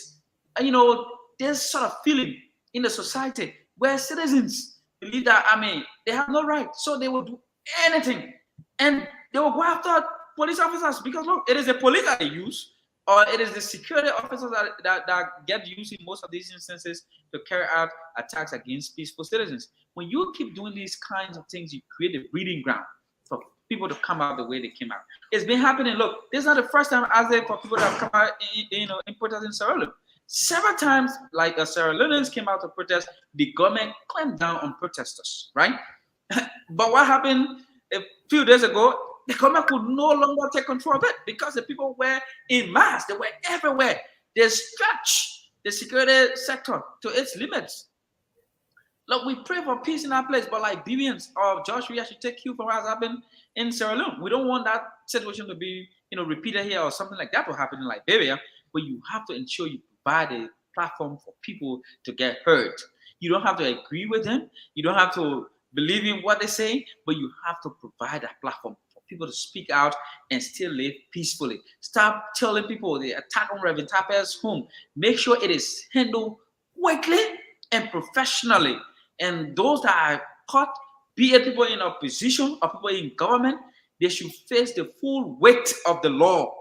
this sort of feeling in the society where citizens believe that, they have no right. So they will do anything. And they will go after police officers because, look, it is the police that they use, or it is the security officers that get used in most of these instances to carry out attacks against peaceful citizens. When you keep doing these kinds of things, you create a breeding ground for people to come out the way they came out. It's been happening. Look, this is not the first time as there for people that have come out in protest in Sierra Leone. Several times, like Sierra Leoneans came out to protest, the government clamped down on protesters, right? But what happened a few days ago? The government could no longer take control of it because the people were in mass. They were everywhere. They stretched the security sector to its limits. Look, we pray for peace in our place, but like deviants of Josh, we should take cue from what has happened in Sierra Leone. We don't want that situation to be, repeated here or something like that will happen in Liberia. But you have to ensure you provide a platform for people to get heard. You don't have to agree with them. You don't have to believe in what they say, but you have to provide a platform for people to speak out and still live peacefully. Stop telling people the attack on Reverend Tape's home. Make sure it is handled quickly and professionally. And those that are caught, be it people in opposition or people in government, they should face the full weight of the law.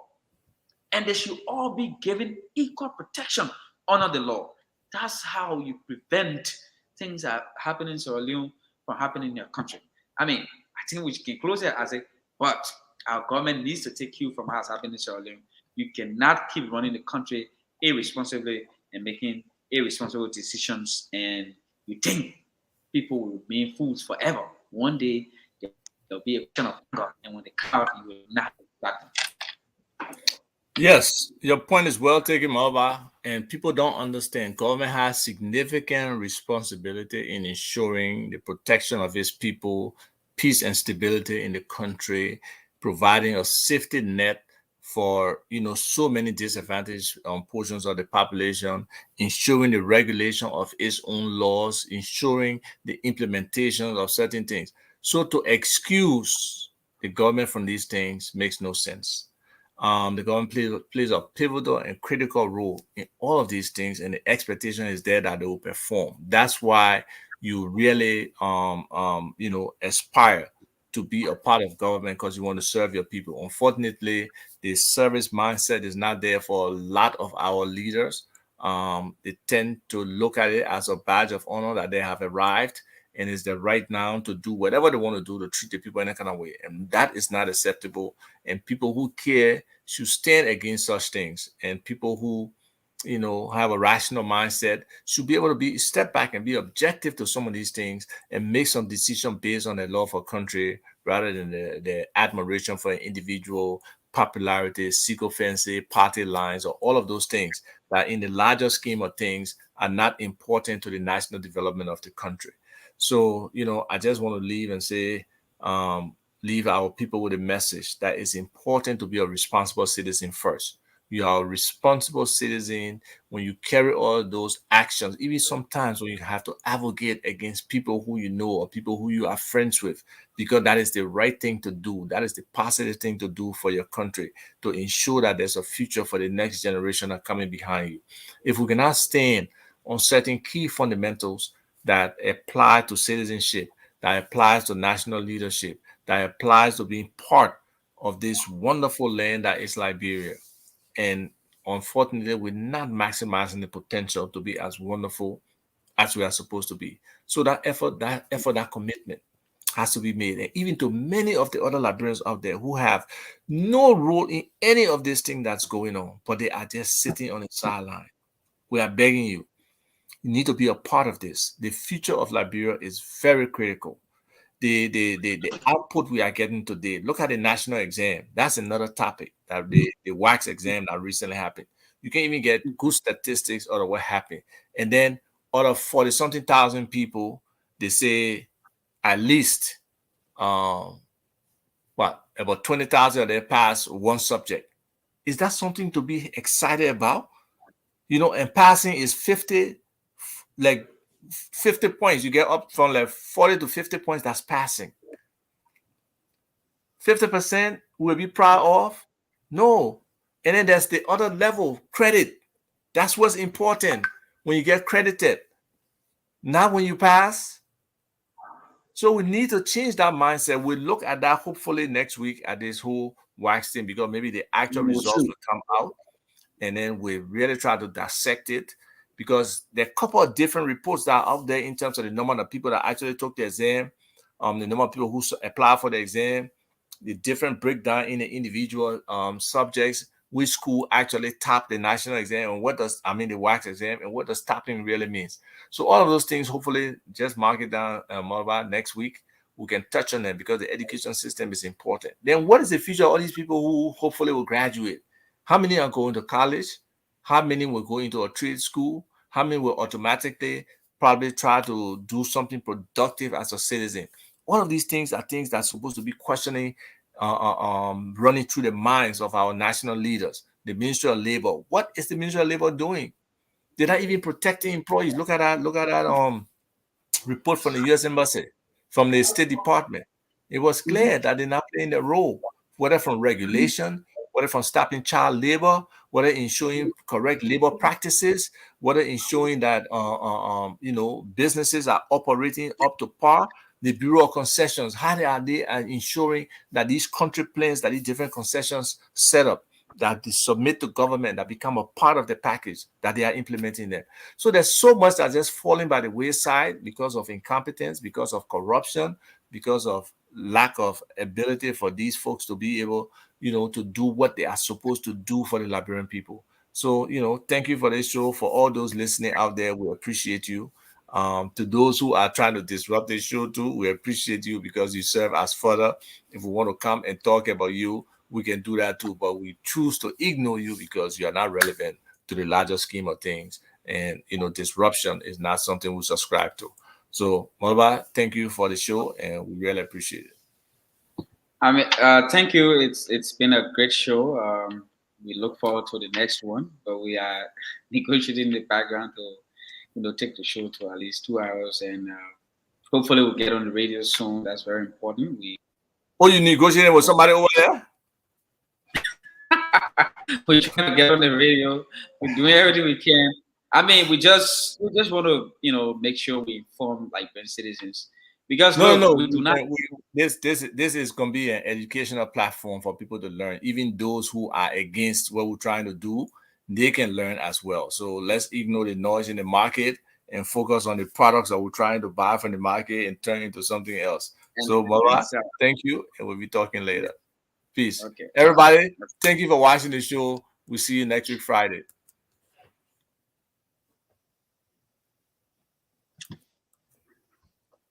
And they should all be given equal protection under the law. That's how you prevent things that happen in Sierra Leone from happening in your country. I think we can close it as a, but our government needs to take cue from what has happened in Sierra Leone. You cannot keep running the country irresponsibly and making irresponsible decisions, and you think people will remain fools forever. One day there'll be a question of God, and when they come out, you will not back them. Yes, your point is well taken, Malva. And people don't understand. Government has significant responsibility in ensuring the protection of its people, peace and stability in the country, providing a safety net for so many disadvantaged portions of the population, ensuring the regulation of its own laws, ensuring the implementation of certain things. So to excuse the government from these things makes no sense. The government plays a pivotal and critical role in all of these things, and the expectation is there that they will perform. That's why you really, aspire to be a part of government because you want to serve your people. Unfortunately, the service mindset is not there for a lot of our leaders. They tend to look at it as a badge of honor that they have arrived and it's the right now to do whatever they want to do to treat the people in a kind of way. And that is not acceptable. And people who care should stand against such things. And people who, have a rational mindset should be able to step back and be objective to some of these things and make some decision based on the love for country rather than the admiration for an individual, popularity, sycophancy, party lines, or all of those things that in the larger scheme of things are not important to the national development of the country. So, I just want to leave and say, leave our people with a message that it's important to be a responsible citizen first. You are a responsible citizen when you carry all those actions, even sometimes when you have to advocate against people who you know or people who you are friends with, because that is the right thing to do. That is the positive thing to do for your country to ensure that there's a future for the next generation that are coming behind you. If we cannot stand on certain key fundamentals that apply to citizenship, that applies to national leadership, that applies to being part of this wonderful land that is Liberia. And unfortunately, we're not maximizing the potential to be as wonderful as we are supposed to be. So that commitment has to be made. And even to many of the other Liberians out there who have no role in any of this thing that's going on, but they are just sitting on the sideline. We are begging you. You need to be a part of this. The future of Liberia is very critical. The output we are getting today. Look at the national exam. That's another topic. That the wax exam that recently happened. You can't even get good statistics out of what happened. And then out of 40 something thousand people, they say at least about 20,000 of them pass one subject. Is that something to be excited about? And passing is 50, like 50 points. You get up from like 40 to 50 points. That's passing. 50% will be proud of? No. And then there's the other level, credit. That's what's important when you get credited, not when you pass. So we need to change that mindset. We look at that hopefully next week at this whole wax thing, because maybe the actual We results should. will come out, and then we really try to dissect it, because there are a couple of different reports that are out there in terms of the number of people that actually took the exam, the number of people who apply for the exam, the different breakdown in the individual subjects, which school actually top the national exam, and what does the wax exam, and what does topping really means. So all of those things, hopefully, just mark it down more about next week. We can touch on them because the education system is important. Then what is the future of all these people who hopefully will graduate? How many are going to college? How many will go into a trade school? How many will automatically probably try to do something productive as a citizen? All of these things are things that's supposed to be questioning, running through the minds of our national leaders. The Ministry of Labor. What is the Ministry of Labor doing? They're not even protecting employees. Look at that. Look at that. Report from the U.S. Embassy, from the State Department. It was Mhm, clear that they're not playing the role, whether from mhm, regulation, whether from stopping child labor, whether ensuring correct labor practices, whether ensuring that businesses are operating up to par. The Bureau of Concessions, how are they ensuring that these country plans, that these different concessions set up, that they submit to government, that become a part of the package, that they are implementing them. So there's so much that's just falling by the wayside because of incompetence, because of corruption, because of lack of ability for these folks to be able, to do what they are supposed to do for the Liberian people. So, thank you for this show. For all those listening out there, we appreciate you. To those who are trying to disrupt the show too, we appreciate you because you serve as fodder. If we want to come and talk about you, we can do that too. But we choose to ignore you because you are not relevant to the larger scheme of things. And disruption is not something we subscribe to. So, Moba, thank you for the show, and we really appreciate it. thank you. It's been a great show. We look forward to the next one, but we are negotiating in the background to, take the show to at least 2 hours, and hopefully we'll get on the radio soon. That's very important. Oh, you negotiating with somebody over there? We're trying to get on the radio. We're doing everything we can. I mean, we just want to, make sure we form like better citizens. Because No, no, look, no. we do not. This is going to be an educational platform for people to learn. Even those who are against what we're trying to do, they can learn as well. So let's ignore the noise in the market and focus on the products that we're trying to buy from the market and turn into something else. So, And Mara, so, thank you, and we'll be talking yeah. later. Peace. Okay. Everybody, thank you for watching the show. We'll see you next week, Friday.